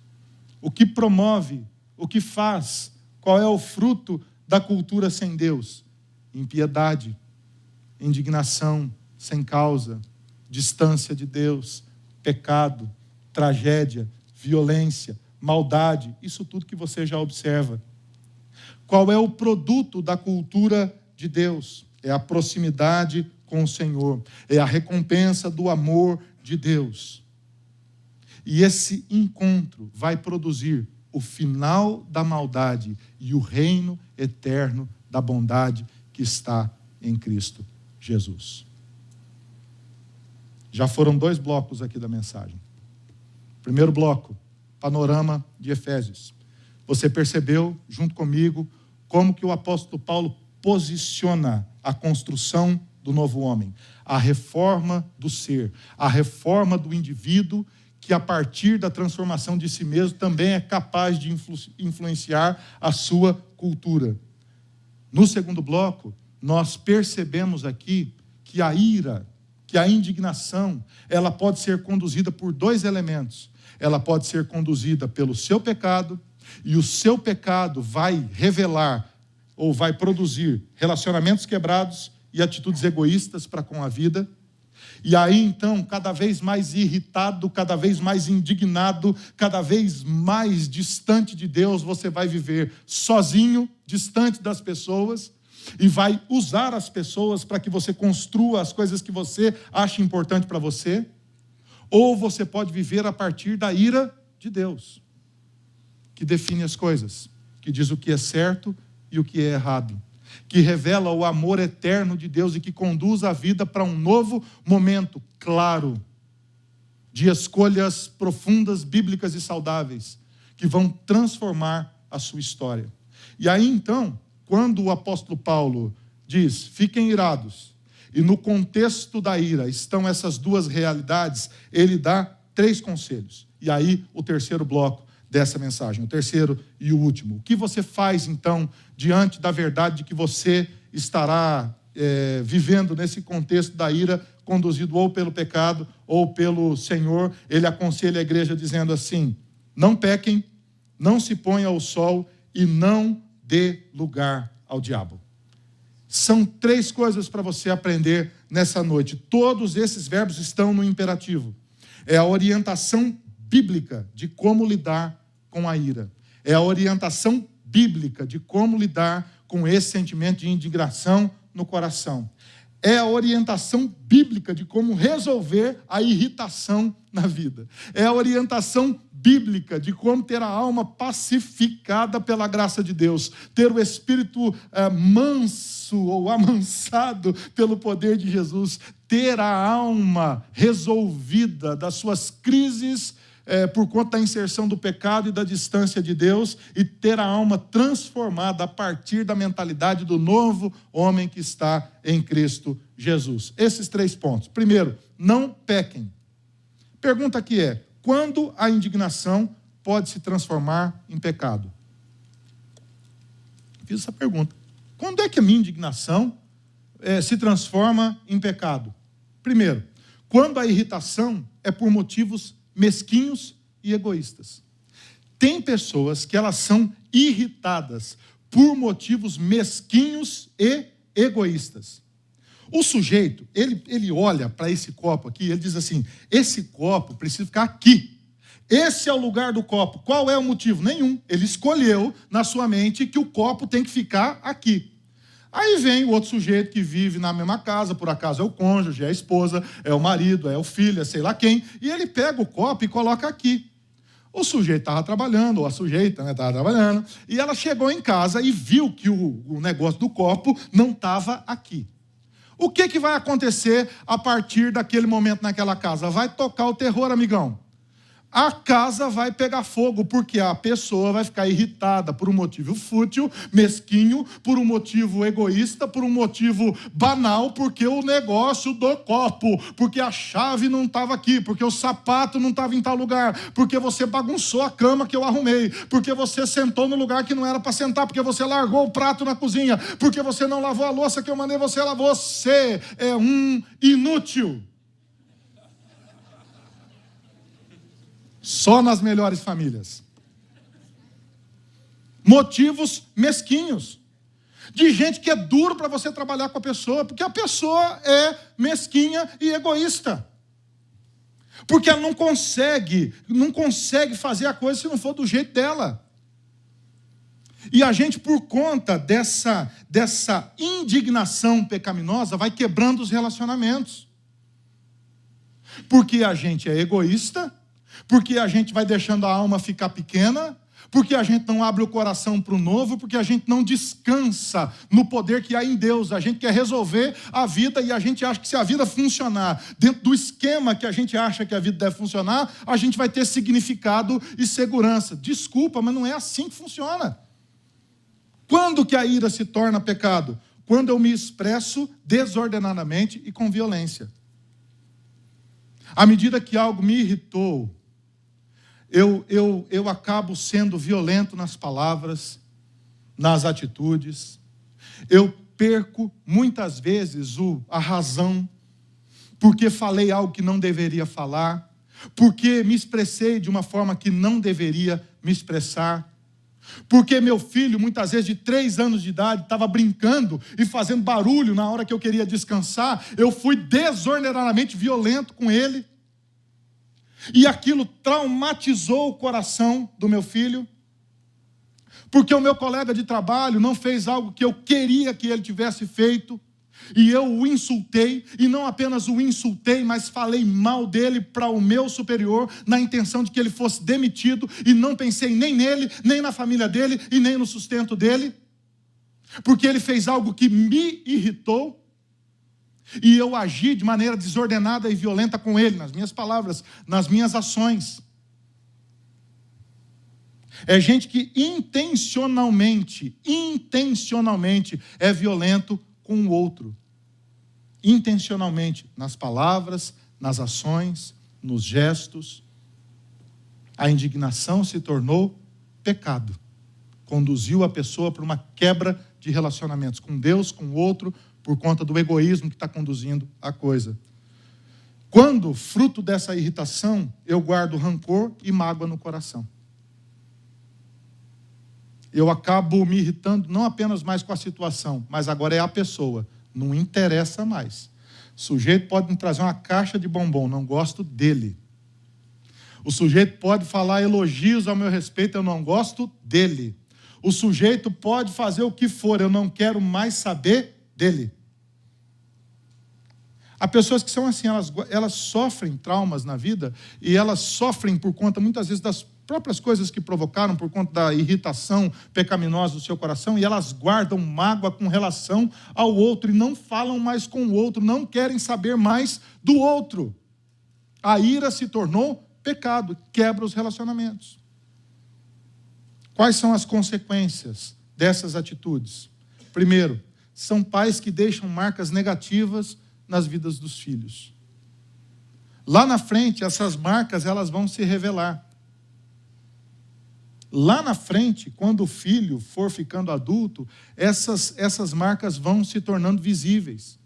O que promove, o que faz, qual é o fruto da cultura sem Deus? Impiedade, indignação sem causa, distância de Deus, pecado, tragédia, violência, maldade, isso tudo que você já observa. Qual é o produto da cultura de Deus? É a proximidade com o Senhor, é a recompensa do amor de Deus. E esse encontro vai produzir o final da maldade e o reino eterno da bondade que está em Cristo Jesus. Já foram 2 blocos aqui da mensagem. Primeiro bloco, panorama de Efésios. Você percebeu, junto comigo, como que o apóstolo Paulo posiciona a construção do novo homem, a reforma do ser, a reforma do indivíduo, que a partir da transformação de si mesmo também é capaz de influenciar a sua cultura. No segundo bloco, nós percebemos aqui que a ira, que a indignação, ela pode ser conduzida por 2 elementos. Ela pode ser conduzida pelo seu pecado, e o seu pecado vai revelar ou vai produzir relacionamentos quebrados e atitudes egoístas para com a vida. E aí, então, cada vez mais irritado, cada vez mais indignado, cada vez mais distante de Deus, você vai viver sozinho, distante das pessoas, e vai usar as pessoas para que você construa as coisas que você acha importante para você. Ou você pode viver a partir da ira de Deus, que define as coisas, que diz o que é certo e o que é errado, que revela o amor eterno de Deus e que conduz a vida para um novo momento claro, de escolhas profundas, bíblicas e saudáveis, que vão transformar a sua história. E aí então, quando o apóstolo Paulo diz, fiquem irados, e no contexto da ira estão essas 2 realidades, ele dá 3 conselhos. E aí o terceiro bloco dessa mensagem, o terceiro e o último. O que você faz então diante da verdade de que você estará vivendo nesse contexto da ira, conduzido ou pelo pecado ou pelo Senhor? Ele aconselha a igreja dizendo assim: não pequem, não se ponha ao sol e não dê lugar ao diabo. São 3 coisas para você aprender nessa noite. Todos esses verbos estão no imperativo. É a orientação bíblica de como lidar com a ira. É a orientação bíblica de como lidar com esse sentimento de indignação no coração. É a orientação bíblica de como resolver a irritação na vida. É a orientação bíblica de como ter a alma pacificada pela graça de Deus, ter o espírito manso ou amansado pelo poder de Jesus, ter a alma resolvida das suas crises por conta da inserção do pecado e da distância de Deus, e ter a alma transformada a partir da mentalidade do novo homem que está em Cristo Jesus. Esses 3 pontos. Primeiro, não pequem. Pergunta aqui é: quando a indignação pode se transformar em pecado? Fiz essa pergunta. Quando é que a minha indignação se transforma em pecado? Primeiro, quando a irritação é por motivos mesquinhos e egoístas. Tem pessoas que elas são irritadas por motivos mesquinhos e egoístas. O sujeito, ele olha para esse copo aqui, ele diz assim: esse copo precisa ficar aqui. Esse é o lugar do copo. Qual é o motivo? Nenhum. Ele escolheu na sua mente que o copo tem que ficar aqui. Aí vem o outro sujeito que vive na mesma casa, por acaso é o cônjuge, é a esposa, é o marido, é o filho, é sei lá quem, e ele pega o copo e coloca aqui. O sujeito estava trabalhando, ou a sujeita estava trabalhando, e ela chegou em casa e viu que o negócio do copo não estava aqui. O que vai acontecer a partir daquele momento naquela casa? Vai tocar o terror, amigão. A casa vai pegar fogo, porque a pessoa vai ficar irritada por um motivo fútil, mesquinho, por um motivo egoísta, por um motivo banal, porque o negócio do copo, porque a chave não estava aqui, porque o sapato não estava em tal lugar, porque você bagunçou a cama que eu arrumei, porque você sentou no lugar que não era para sentar, porque você largou o prato na cozinha, porque você não lavou a louça que eu mandei você lavar. Você é um inútil. Só nas melhores famílias. Motivos mesquinhos. De gente que é duro para você trabalhar com a pessoa, porque a pessoa é mesquinha e egoísta. Porque ela não consegue fazer a coisa se não for do jeito dela. E a gente, por conta dessa indignação pecaminosa, vai quebrando os relacionamentos. Porque a gente é egoísta, porque a gente vai deixando a alma ficar pequena, porque a gente não abre o coração para o novo, porque a gente não descansa no poder que há em Deus. A gente quer resolver a vida e a gente acha que se a vida funcionar dentro do esquema que a gente acha que a vida deve funcionar, a gente vai ter significado e segurança. Desculpa, mas não é assim que funciona. Quando que a ira se torna pecado? Quando eu me expresso desordenadamente e com violência. À medida que algo me irritou, eu acabo sendo violento nas palavras, nas atitudes. Eu perco muitas vezes a razão, porque falei algo que não deveria falar, porque me expressei de uma forma que não deveria me expressar, porque meu filho, muitas vezes de 3 anos de idade, estava brincando e fazendo barulho na hora que eu queria descansar. Eu fui desordenadamente violento com ele. E aquilo traumatizou o coração do meu filho, porque o meu colega de trabalho não fez algo que eu queria que ele tivesse feito, e eu o insultei, e não apenas o insultei, mas falei mal dele para o meu superior, na intenção de que ele fosse demitido, e não pensei nem nele, nem na família dele, e nem no sustento dele, porque ele fez algo que me irritou, e eu agi de maneira desordenada e violenta com ele, nas minhas palavras, nas minhas ações. É gente que intencionalmente é violento com o outro. Intencionalmente, nas palavras, nas ações, nos gestos. A indignação se tornou pecado. Conduziu a pessoa para uma quebra de relacionamentos com Deus, com o outro, por conta do egoísmo que está conduzindo a coisa. Quando, fruto dessa irritação, eu guardo rancor e mágoa no coração. Eu acabo me irritando não apenas mais com a situação, mas agora é a pessoa. Não interessa mais. O sujeito pode me trazer uma caixa de bombom, não gosto dele. O sujeito pode falar elogios ao meu respeito, eu não gosto dele. O sujeito pode fazer o que for, eu não quero mais saber dele. Há pessoas que são assim, elas sofrem traumas na vida, e elas sofrem por conta, muitas vezes, das próprias coisas que provocaram, por conta da irritação pecaminosa do seu coração, e elas guardam mágoa com relação ao outro, e não falam mais com o outro, não querem saber mais do outro. A ira se tornou pecado, quebra os relacionamentos. Quais são as consequências dessas atitudes? Primeiro, são pais que deixam marcas negativas nas vidas dos filhos. Lá na frente, essas marcas elas vão se revelar. Lá na frente, quando o filho for ficando adulto, essas marcas vão se tornando visíveis.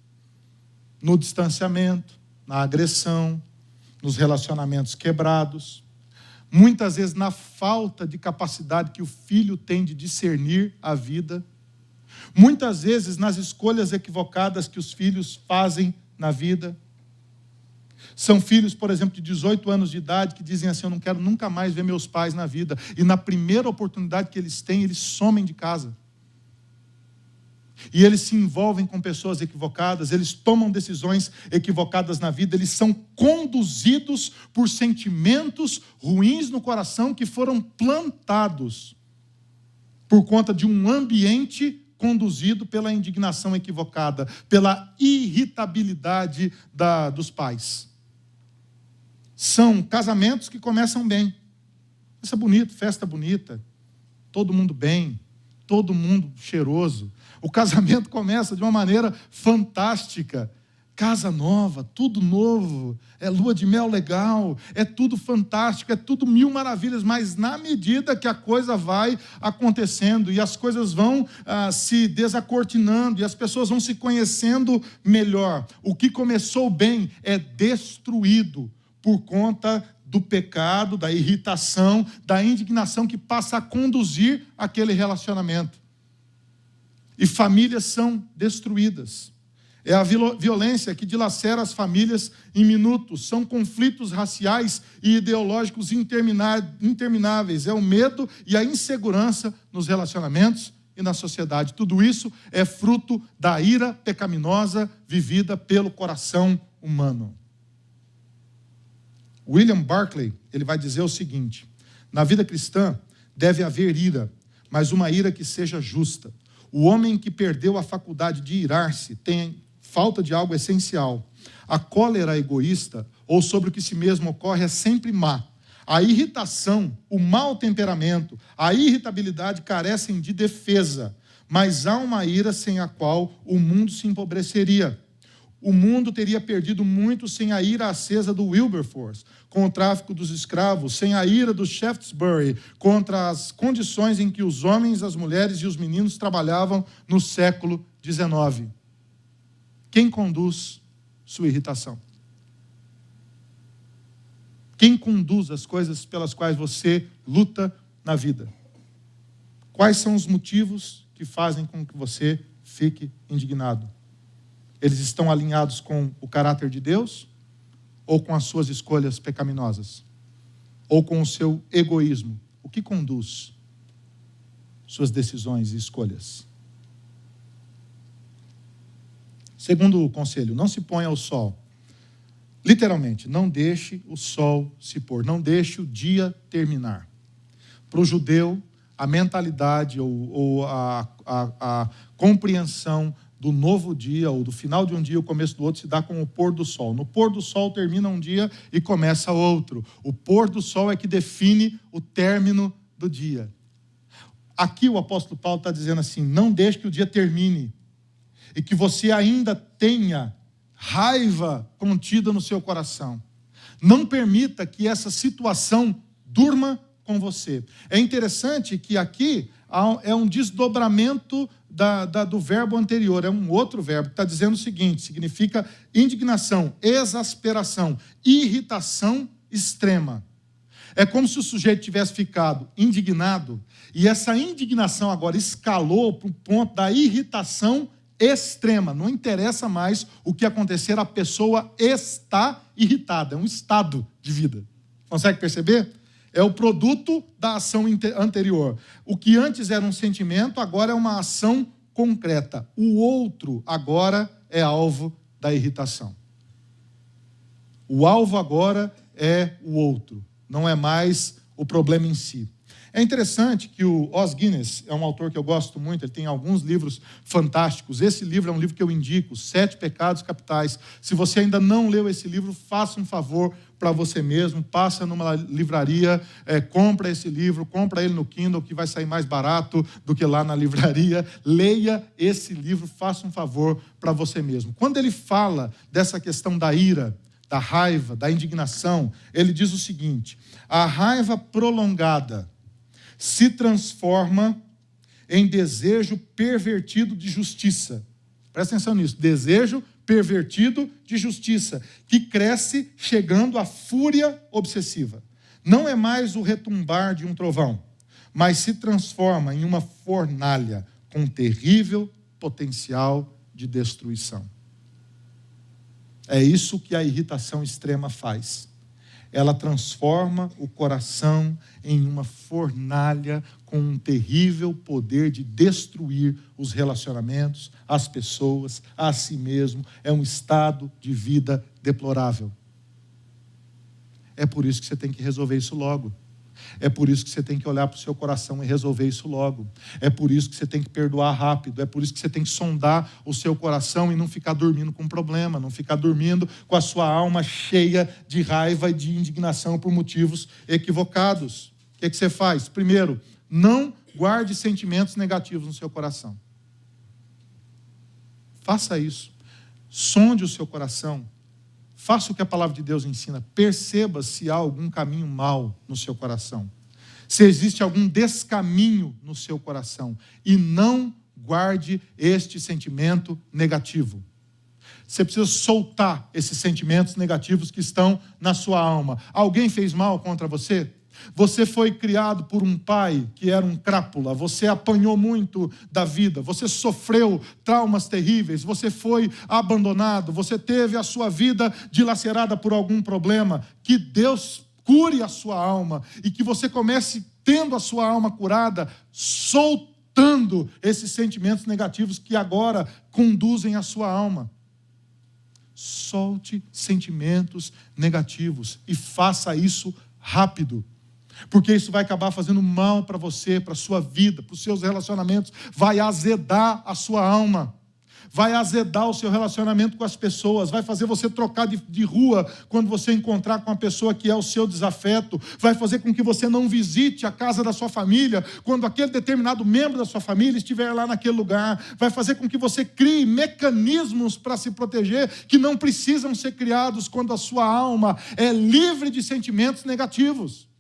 No distanciamento, na agressão, nos relacionamentos quebrados. Muitas vezes na falta de capacidade que o filho tem de discernir a vida. Muitas vezes nas escolhas equivocadas que os filhos fazem na vida. São filhos, por exemplo, de 18 anos de idade que dizem assim: eu não quero nunca mais ver meus pais na vida. E na primeira oportunidade que eles têm, eles somem de casa. E eles se envolvem com pessoas equivocadas, eles tomam decisões equivocadas na vida, eles são conduzidos por sentimentos ruins no coração que foram plantados por conta de um ambiente conduzido pela indignação equivocada, pela irritabilidade dos pais. São casamentos que começam bem. Isso é bonito, festa bonita, todo mundo bem, todo mundo cheiroso. O casamento começa de uma maneira fantástica. Casa nova, tudo novo, é lua de mel legal, é tudo fantástico, é tudo mil maravilhas, mas na medida que a coisa vai acontecendo e as coisas vão se desacortinando e as pessoas vão se conhecendo melhor, o que começou bem é destruído por conta do pecado, da irritação, da indignação que passa a conduzir aquele relacionamento. E famílias são destruídas. É a violência que dilacera as famílias em minutos. São conflitos raciais e ideológicos intermináveis. É o medo e a insegurança nos relacionamentos e na sociedade. Tudo isso é fruto da ira pecaminosa vivida pelo coração humano. William Barclay, ele vai dizer o seguinte: na vida cristã deve haver ira, mas uma ira que seja justa. O homem que perdeu a faculdade de irar-se tem falta de algo essencial. A cólera egoísta, ou sobre o que si mesmo ocorre, é sempre má. A irritação, o mau temperamento, a irritabilidade carecem de defesa, mas há uma ira sem a qual o mundo se empobreceria. O mundo teria perdido muito sem a ira acesa do Wilberforce, com o tráfico dos escravos, sem a ira do Shaftesbury, contra as condições em que os homens, as mulheres e os meninos trabalhavam no século XIX. Quem conduz sua irritação? Quem conduz as coisas pelas quais você luta na vida? Quais são os motivos que fazem com que você fique indignado? Eles estão alinhados com o caráter de Deus ou com as suas escolhas pecaminosas? Ou com o seu egoísmo? O que conduz suas decisões e escolhas? Segundo o conselho, não se ponha ao sol. Literalmente, não deixe o sol se pôr, não deixe o dia terminar. Para o judeu, a mentalidade ou a compreensão do novo dia, ou do final de um dia, o começo do outro, se dá com o pôr do sol. No pôr do sol termina um dia e começa outro. O pôr do sol é que define o término do dia. Aqui o apóstolo Paulo está dizendo assim: não deixe que o dia termine e que você ainda tenha raiva contida no seu coração. Não permita que essa situação durma com você. É interessante que aqui é um desdobramento do verbo anterior, é um outro verbo que está dizendo o seguinte: significa indignação, exasperação, irritação extrema. É como se o sujeito tivesse ficado indignado e essa indignação agora escalou para o ponto da irritação extrema. Não interessa mais o que acontecer, a pessoa está irritada, é um estado de vida. Consegue perceber? É o produto da ação anterior. O que antes era um sentimento, agora é uma ação concreta. O outro agora é alvo da irritação. O alvo agora é o outro, não é mais o problema em si. É interessante que o Os Guinness é um autor que eu gosto muito, ele tem alguns livros fantásticos. Esse livro é um livro que eu indico, 7 Pecados Capitais. Se você ainda não leu esse livro, faça um favor para você mesmo, passa numa livraria, compra esse livro, compra ele no Kindle, que vai sair mais barato do que lá na livraria. Leia esse livro, faça um favor para você mesmo. Quando ele fala dessa questão da ira, da raiva, da indignação, ele diz o seguinte: a raiva prolongada se transforma em desejo pervertido de justiça. Presta atenção nisso. Desejo pervertido de justiça, que cresce chegando à fúria obsessiva. Não é mais o retumbar de um trovão, mas se transforma em uma fornalha com terrível potencial de destruição. É isso que a irritação extrema faz. Ela transforma o coração em uma fornalha com um terrível poder de destruir os relacionamentos, as pessoas, a si mesmo. É um estado de vida deplorável. É por isso que você tem que resolver isso logo. É por isso que você tem que olhar para o seu coração e resolver isso logo. É por isso que você tem que perdoar rápido. É por isso que você tem que sondar o seu coração e não ficar dormindo com problema, não ficar dormindo com a sua alma cheia de raiva e de indignação por motivos equivocados. O que você faz? Primeiro, não guarde sentimentos negativos no seu coração. Faça isso. Sonde o seu coração. Faça o que a palavra de Deus ensina. Perceba se há algum caminho mau no seu coração. Se existe algum descaminho no seu coração. E não guarde este sentimento negativo. Você precisa soltar esses sentimentos negativos que estão na sua alma. Alguém fez mal contra você? Você foi criado por um pai que era um crápula, você apanhou muito da vida, você sofreu traumas terríveis, você foi abandonado, você teve a sua vida dilacerada por algum problema. Que Deus cure a sua alma e que você comece tendo a sua alma curada, soltando esses sentimentos negativos que agora conduzem a sua alma. Solte sentimentos negativos e faça isso rápido. Porque isso vai acabar fazendo mal para você, para a sua vida, para os seus relacionamentos. Vai azedar a sua alma. Vai azedar o seu relacionamento com as pessoas. Vai fazer você trocar de rua quando você encontrar com a pessoa que é o seu desafeto. Vai fazer com que você não visite a casa da sua família quando aquele determinado membro da sua família estiver lá naquele lugar. Vai fazer com que você crie mecanismos para se proteger que não precisam ser criados quando a sua alma é livre de sentimentos negativos.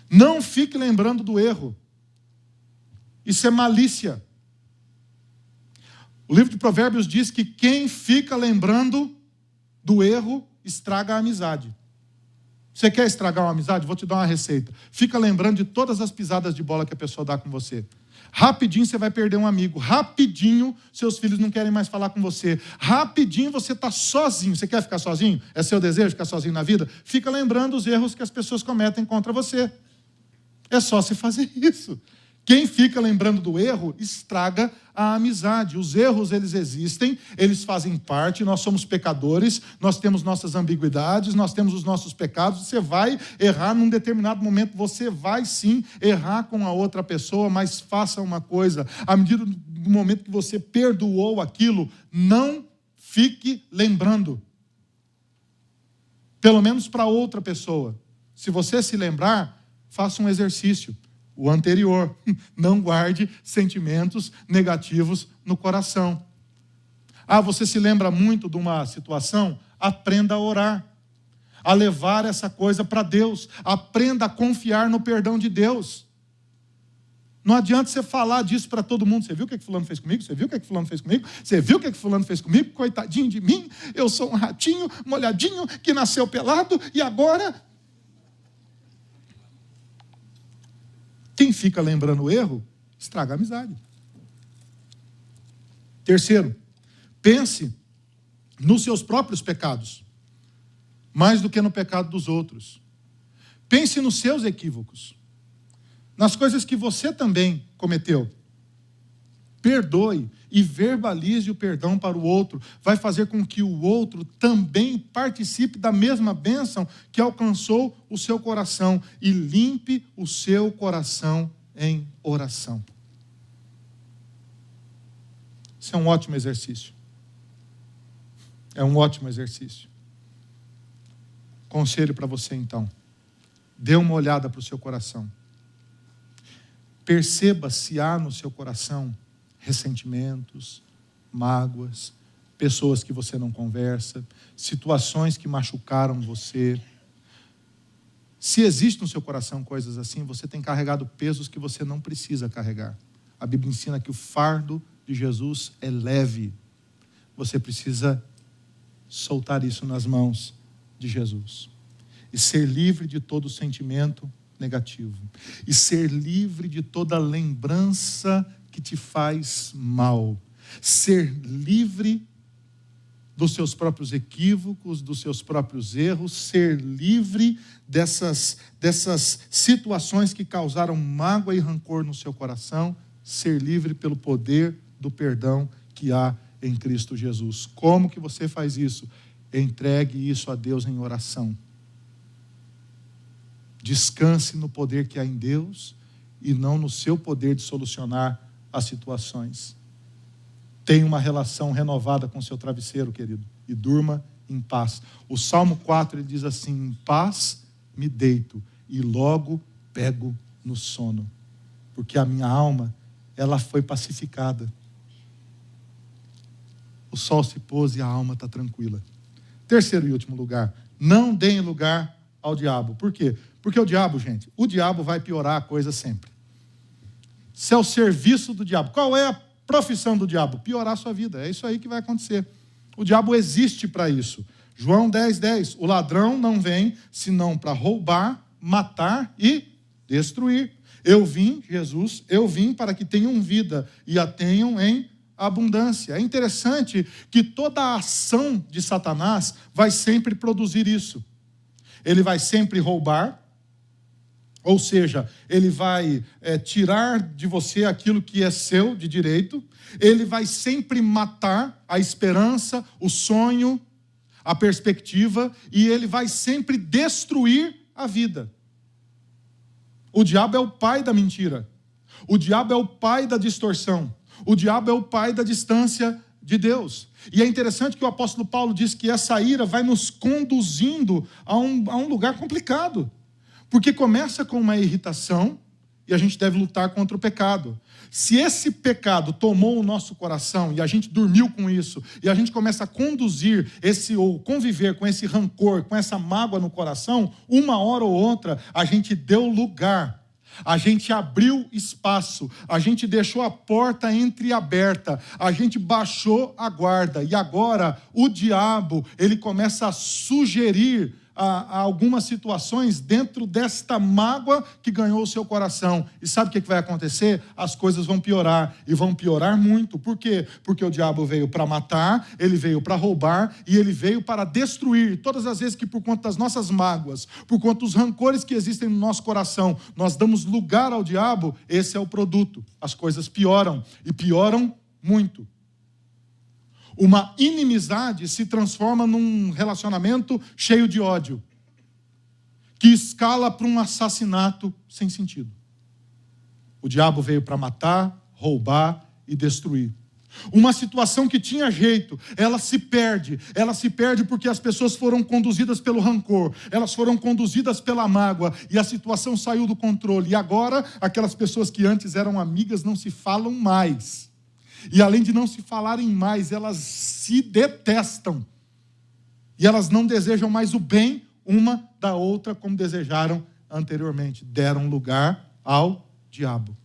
Não fique lembrando do erro. Isso é malícia. O livro de Provérbios diz que quem fica lembrando do erro estraga a amizade. Você quer estragar uma amizade? Vou te dar uma receita. Fica lembrando de todas as pisadas de bola que a pessoa dá com você. Rapidinho você vai perder um amigo. Rapidinho seus filhos não querem mais falar com você. Rapidinho você está sozinho. Você quer ficar sozinho? É seu desejo ficar sozinho na vida? Fica lembrando os erros que as pessoas cometem contra você. É só você fazer isso. Quem fica lembrando do erro, estraga a amizade. Os erros, eles existem, eles fazem parte, nós somos pecadores, nós temos nossas ambiguidades, nós temos os nossos pecados. Você vai errar num determinado momento, você vai sim errar com a outra pessoa, mas faça uma coisa, à medida do momento que você perdoou aquilo, não fique lembrando. Pelo menos para outra pessoa. Se você se lembrar, faça um exercício, o anterior. Não guarde sentimentos negativos no coração. Você se lembra muito de uma situação? Aprenda a orar, a levar essa coisa para Deus. Aprenda a confiar no perdão de Deus. Não adianta você falar disso para todo mundo. Você viu o que fulano fez comigo? Você viu o que fulano fez comigo? Você viu o que fulano fez comigo? Coitadinho de mim, eu sou um ratinho molhadinho que nasceu pelado e agora... Quem fica lembrando o erro, estraga a amizade. Terceiro, pense nos seus próprios pecados, mais do que no pecado dos outros. Pense nos seus equívocos, nas coisas que você também cometeu. perdoe e verbalize o perdão para o outro. Vai fazer com que o outro também participe da mesma bênção que alcançou o seu coração. E limpe o seu coração em oração. Isso é um ótimo exercício. É um ótimo exercício. Conselho para você então. Dê uma olhada para o seu coração. Perceba se há no seu coração ressentimentos, mágoas, pessoas que você não conversa, situações que machucaram você. Se existe no seu coração coisas assim, você tem carregado pesos que você não precisa carregar. A Bíblia ensina que o fardo de Jesus é leve. Você precisa soltar isso nas mãos de Jesus. E ser livre de todo sentimento negativo. E ser livre de toda lembrança que te faz mal. Ser livre dos seus próprios equívocos, dos seus próprios erros. Ser livre dessas situações que causaram mágoa e rancor no seu coração. Ser livre pelo poder do perdão que há em Cristo Jesus. Como que você faz isso? Entregue isso a Deus em oração. Descanse no poder que há em Deus e não no seu poder de solucionar as situações. Tenha uma relação renovada com o seu travesseiro, querido, e durma em paz. O Salmo 4, ele diz assim: em paz me deito e logo pego no sono, porque a minha alma, ela foi pacificada. O sol se pôs e a alma está tranquila. Terceiro e último lugar, não deem lugar ao diabo. Por quê? Porque o diabo vai piorar a coisa sempre. Se é o serviço do diabo. Qual é a profissão do diabo? Piorar a sua vida. É isso aí que vai acontecer. O diabo existe para isso. João 10:10. O ladrão não vem senão para roubar, matar e destruir. Jesus, eu vim para que tenham vida e a tenham em abundância. É interessante que toda a ação de Satanás vai sempre produzir isso. Ele vai sempre roubar, ou seja, ele vai tirar de você aquilo que é seu de direito. Ele vai sempre matar a esperança, o sonho, a perspectiva, e ele vai sempre destruir a vida. O diabo é o pai da mentira. O diabo é o pai da distorção. O diabo é o pai da distância de Deus. E é interessante que o apóstolo Paulo diz que essa ira vai nos conduzindo a um lugar complicado. Porque começa com uma irritação e a gente deve lutar contra o pecado. Se esse pecado tomou o nosso coração e a gente dormiu com isso, e a gente começa a conduzir ou conviver com esse rancor, com essa mágoa no coração, uma hora ou outra a gente deu lugar. A gente abriu espaço, a gente deixou a porta entreaberta, a gente baixou a guarda. E agora o diabo, ele começa a sugerir algumas situações dentro desta mágoa que ganhou o seu coração. E sabe o que vai acontecer? As coisas vão piorar, e vão piorar muito. Por quê? Porque o diabo veio para matar, ele veio para roubar, e ele veio para destruir. Todas as vezes que, por conta das nossas mágoas, por conta dos rancores que existem no nosso coração, nós damos lugar ao diabo, esse é o produto. As coisas pioram, e pioram muito. Uma inimizade se transforma num relacionamento cheio de ódio, que escala para um assassinato sem sentido. O diabo veio para matar, roubar e destruir. Uma situação que tinha jeito, ela se perde porque as pessoas foram conduzidas pelo rancor, elas foram conduzidas pela mágoa, e a situação saiu do controle. E agora, aquelas pessoas que antes eram amigas não se falam mais. E além de não se falarem mais, elas se detestam. E elas não desejam mais o bem uma da outra como desejaram anteriormente. Deram lugar ao diabo.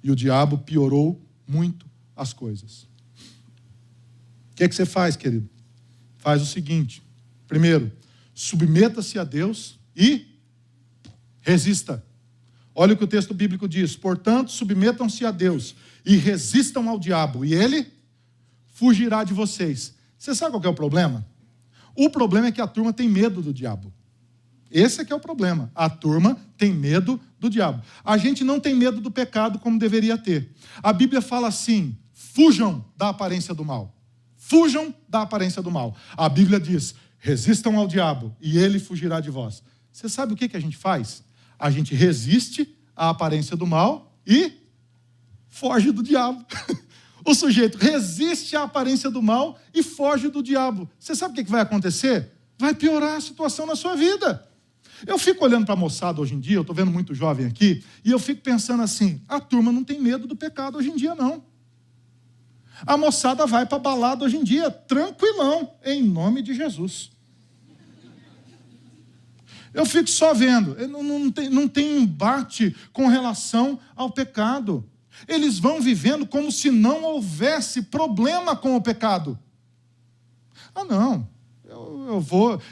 E o diabo piorou muito as coisas. O que é que você faz, querido? Faz o seguinte. Primeiro, submeta-se a Deus e resista. Olha o que o texto bíblico diz. Portanto, submetam-se a Deus e resistam ao diabo, e ele fugirá de vocês. Você sabe qual que é o problema? O problema é que a turma tem medo do diabo. Esse é que é o problema. A turma tem medo do diabo. A gente não tem medo do pecado como deveria ter. A Bíblia fala assim: fujam da aparência do mal. Fujam da aparência do mal. A Bíblia diz: resistam ao diabo e ele fugirá de vós. Você sabe o que a gente faz? A gente resiste à aparência do mal e foge do diabo. O sujeito resiste à aparência do mal e foge do diabo. Você sabe o que vai acontecer? Vai piorar a situação na sua vida. Eu fico olhando para a moçada hoje em dia, eu estou vendo muito jovem aqui, e eu fico pensando assim: a turma não tem medo do pecado hoje em dia, não. A moçada vai para a balada hoje em dia, tranquilão, em nome de Jesus. Eu fico só vendo, não tem embate com relação ao pecado. Eles vão vivendo como se não houvesse problema com o pecado. Ah, não,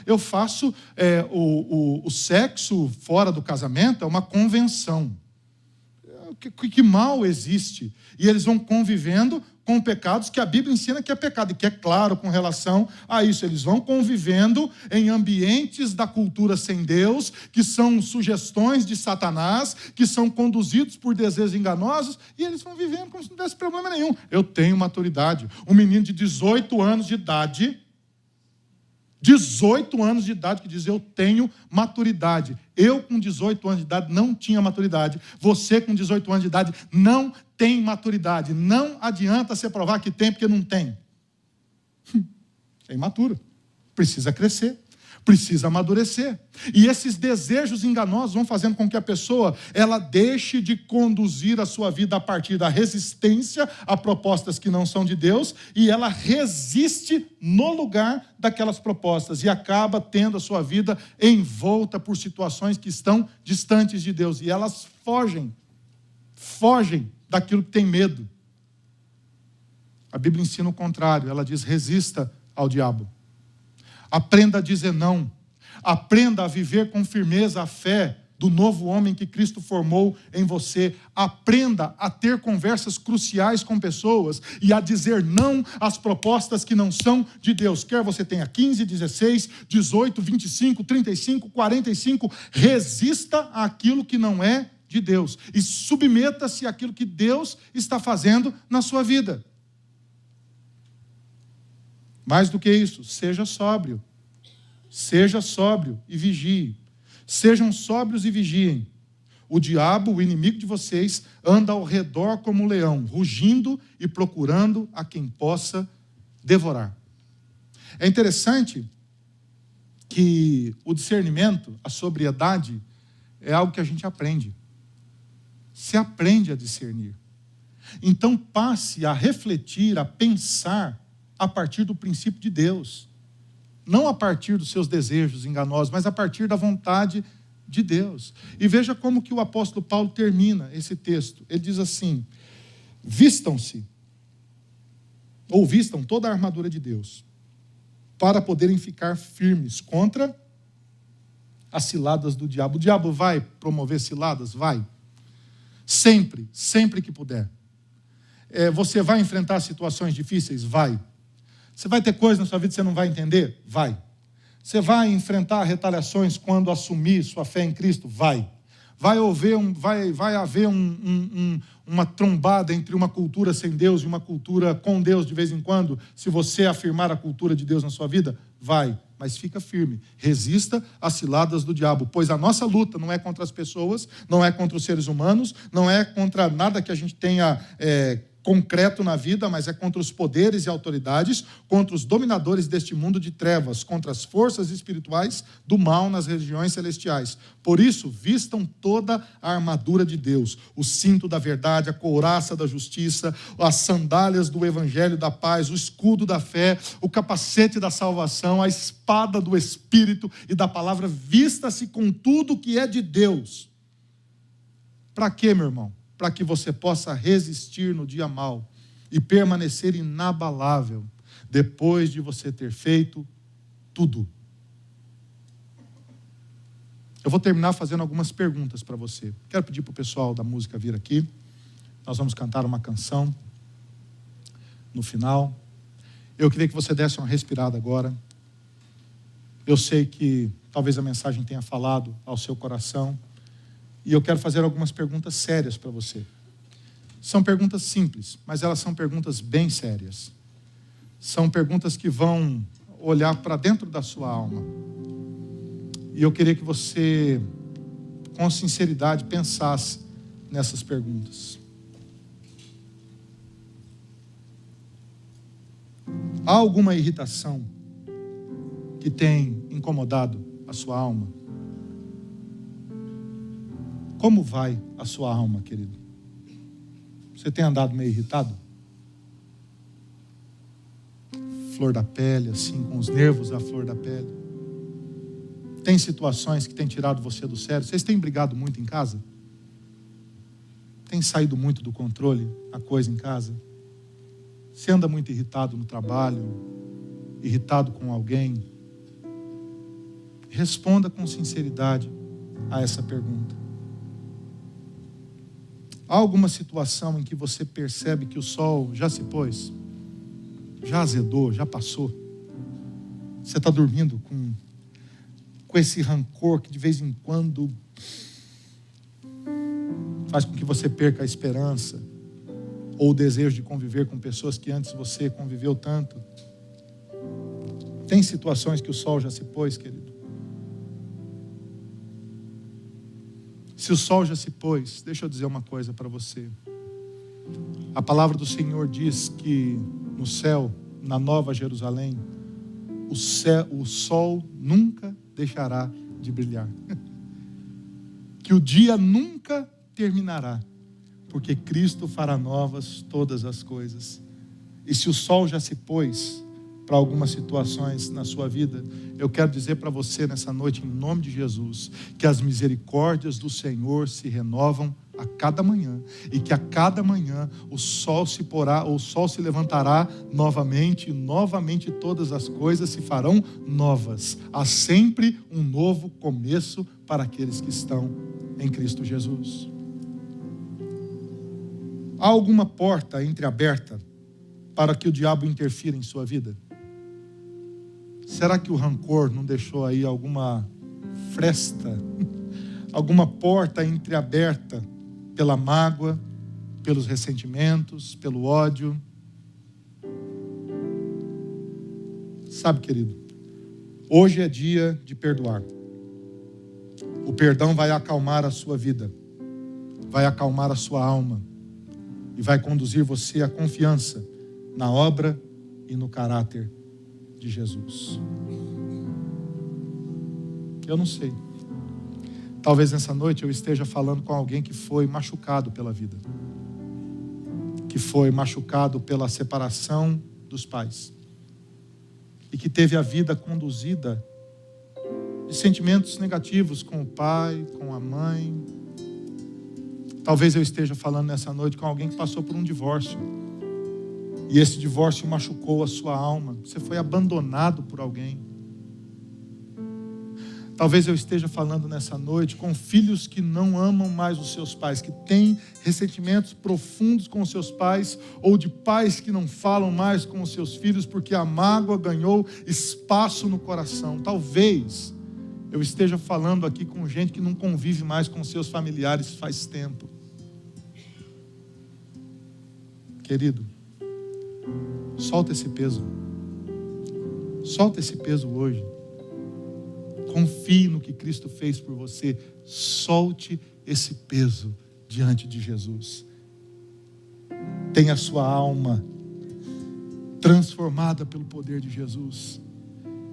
eu faço o sexo fora do casamento é uma convenção. Que mal existe. E eles vão convivendo com pecados que a Bíblia ensina que é pecado, e que é claro com relação a isso. Eles vão convivendo em ambientes da cultura sem Deus, que são sugestões de Satanás, que são conduzidos por desejos enganosos, e eles vão vivendo como se não tivesse problema nenhum. Eu tenho maturidade. Um menino de 18 anos de idade, 18 anos de idade, que diz: eu tenho maturidade. Eu, com 18 anos de idade, não tinha maturidade. Você, com 18 anos de idade, não tem maturidade. Não adianta você provar que tem, porque não tem. É imaturo. Precisa crescer. Precisa amadurecer. E esses desejos enganosos vão fazendo com que a pessoa ela deixe de conduzir a sua vida a partir da resistência a propostas que não são de Deus, e ela resiste no lugar daquelas propostas e acaba tendo a sua vida envolta por situações que estão distantes de Deus, e elas fogem daquilo que tem medo. A Bíblia ensina o contrário. Ela diz: resista ao diabo. Aprenda a dizer não. Aprenda a viver com firmeza a fé do novo homem que Cristo formou em você. Aprenda a ter conversas cruciais com pessoas e a dizer não às propostas que não são de Deus. Quer você tenha 15, 16, 18, 25, 35, 45, resista àquilo que não é de Deus e submeta-se àquilo que Deus está fazendo na sua vida. Mais do que isso, seja sóbrio. Seja sóbrio e vigie. Sejam sóbrios e vigiem. O diabo, o inimigo de vocês, anda ao redor como um leão, rugindo e procurando a quem possa devorar. É interessante que o discernimento, a sobriedade, é algo que a gente aprende. Se aprende a discernir. Então passe a refletir, a pensar a partir do princípio de Deus. Não a partir dos seus desejos enganosos, mas a partir da vontade de Deus. E veja como que o apóstolo Paulo termina esse texto. Ele diz assim: vistam-se, ou vistam toda a armadura de Deus, para poderem ficar firmes contra as ciladas do diabo. O diabo vai promover ciladas? Vai. Sempre, sempre que puder. Você vai enfrentar situações difíceis? Vai. Você vai ter coisas na sua vida que você não vai entender? Vai. Você vai enfrentar retaliações quando assumir sua fé em Cristo? Vai. Vai haver uma trombada entre uma cultura sem Deus e uma cultura com Deus de vez em quando, se você afirmar a cultura de Deus na sua vida? Vai. Mas fica firme. Resista às ciladas do diabo, pois a nossa luta não é contra as pessoas, não é contra os seres humanos, não é contra nada que a gente tenha concreto na vida, mas é contra os poderes e autoridades, contra os dominadores deste mundo de trevas, contra as forças espirituais do mal nas regiões celestiais. Por isso, vistam toda a armadura de Deus, o cinto da verdade, a couraça da justiça, as sandálias do evangelho da paz, o escudo da fé, o capacete da salvação, a espada do Espírito e da palavra. Vista-se com tudo que é de Deus. Para quê, meu irmão? Para que você possa resistir no dia mau e permanecer inabalável depois de você ter feito tudo. Eu vou terminar fazendo algumas perguntas para você. Quero pedir para o pessoal da música vir aqui. Nós vamos cantar uma canção no final. Eu queria que você desse uma respirada agora. Eu sei que talvez a mensagem tenha falado ao seu coração. E eu quero fazer algumas perguntas sérias para você. São perguntas simples, mas elas são perguntas bem sérias. São perguntas que vão olhar para dentro da sua alma. E eu queria que você, com sinceridade, pensasse nessas perguntas. Há alguma irritação que tem incomodado a sua alma? Como vai a sua alma, querido? Você tem andado meio irritado? Flor da pele, assim, com os nervos à flor da pele. Tem situações que têm tirado você do sério? Vocês têm brigado muito em casa? Tem saído muito do controle a coisa em casa? Você anda muito irritado no trabalho? Irritado com alguém? Responda com sinceridade a essa pergunta. Há alguma situação em que você percebe que o sol já se pôs? Já azedou, já passou? Você está dormindo com esse rancor que de vez em quando faz com que você perca a esperança ou o desejo de conviver com pessoas que antes você conviveu tanto? Tem situações que o sol já se pôs, querido? Se o sol já se pôs, deixa eu dizer uma coisa para você. A palavra do Senhor diz que no céu, na Nova Jerusalém, o sol nunca deixará de brilhar. Que o dia nunca terminará, porque Cristo fará novas todas as coisas. E se o sol já se pôs para algumas situações na sua vida, eu quero dizer para você nessa noite, em nome de Jesus, que as misericórdias do Senhor se renovam a cada manhã, e que a cada manhã o sol se porá, ou o sol se levantará novamente, e novamente todas as coisas se farão novas. Há sempre um novo começo para aqueles que estão em Cristo Jesus. Há alguma porta entreaberta para que o diabo interfira em sua vida? Será que o rancor não deixou aí alguma fresta, alguma porta entreaberta pela mágoa, pelos ressentimentos, pelo ódio? Sabe, querido, hoje é dia de perdoar. O perdão vai acalmar a sua vida, vai acalmar a sua alma e vai conduzir você à confiança na obra e no caráter de Jesus. Eu não sei. Talvez nessa noite eu esteja falando com alguém que foi machucado pela vida, que foi machucado pela separação dos pais e que teve a vida conduzida de sentimentos negativos com o pai, com a mãe. Talvez eu esteja falando nessa noite com alguém que passou por um divórcio e esse divórcio machucou a sua alma. Você foi abandonado por alguém. Talvez eu esteja falando nessa noite com filhos que não amam mais os seus pais, que têm ressentimentos profundos com os seus pais, ou de pais que não falam mais com os seus filhos porque a mágoa ganhou espaço no coração. Talvez eu esteja falando aqui com gente que não convive mais com seus familiares faz tempo. Querido, solta esse peso. Solta esse peso hoje. Confie no que Cristo fez por você. Solte esse peso diante de Jesus. Tenha a sua alma transformada pelo poder de Jesus.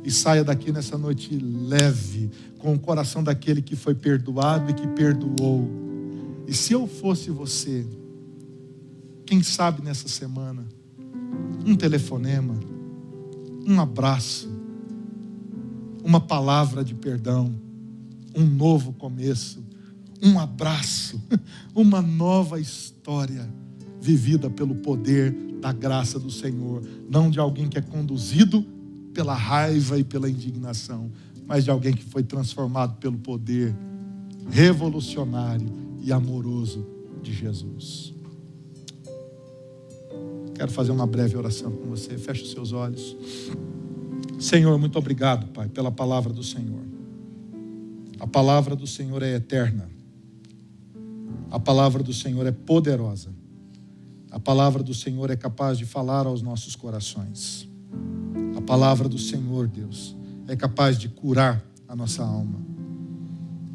E saia daqui nessa noite leve, com o coração daquele que foi perdoado e que perdoou. E se eu fosse você, quem sabe nessa semana, um telefonema, um abraço, uma palavra de perdão, um novo começo, um abraço, uma nova história vivida pelo poder da graça do Senhor, não de alguém que é conduzido pela raiva e pela indignação, mas de alguém que foi transformado pelo poder revolucionário e amoroso de Jesus. Quero fazer uma breve oração com você. Feche os seus olhos. Senhor, muito obrigado, Pai, pela palavra do Senhor. A palavra do Senhor é eterna. A palavra do Senhor é poderosa. A palavra do Senhor é capaz de falar aos nossos corações. A palavra do Senhor, Deus, é capaz de curar a nossa alma.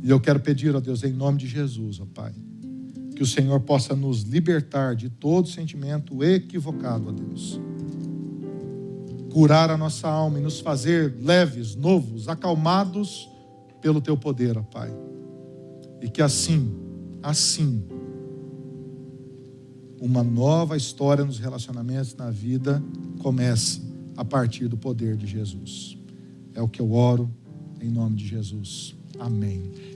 E eu quero pedir, ó Deus, em nome de Jesus, ó Pai, que o Senhor possa nos libertar de todo sentimento equivocado, ó Deus. Curar a nossa alma e nos fazer leves, novos, acalmados pelo Teu poder, ó Pai. E que assim, uma nova história nos relacionamentos, na vida, comece a partir do poder de Jesus. É o que eu oro, em nome de Jesus. Amém.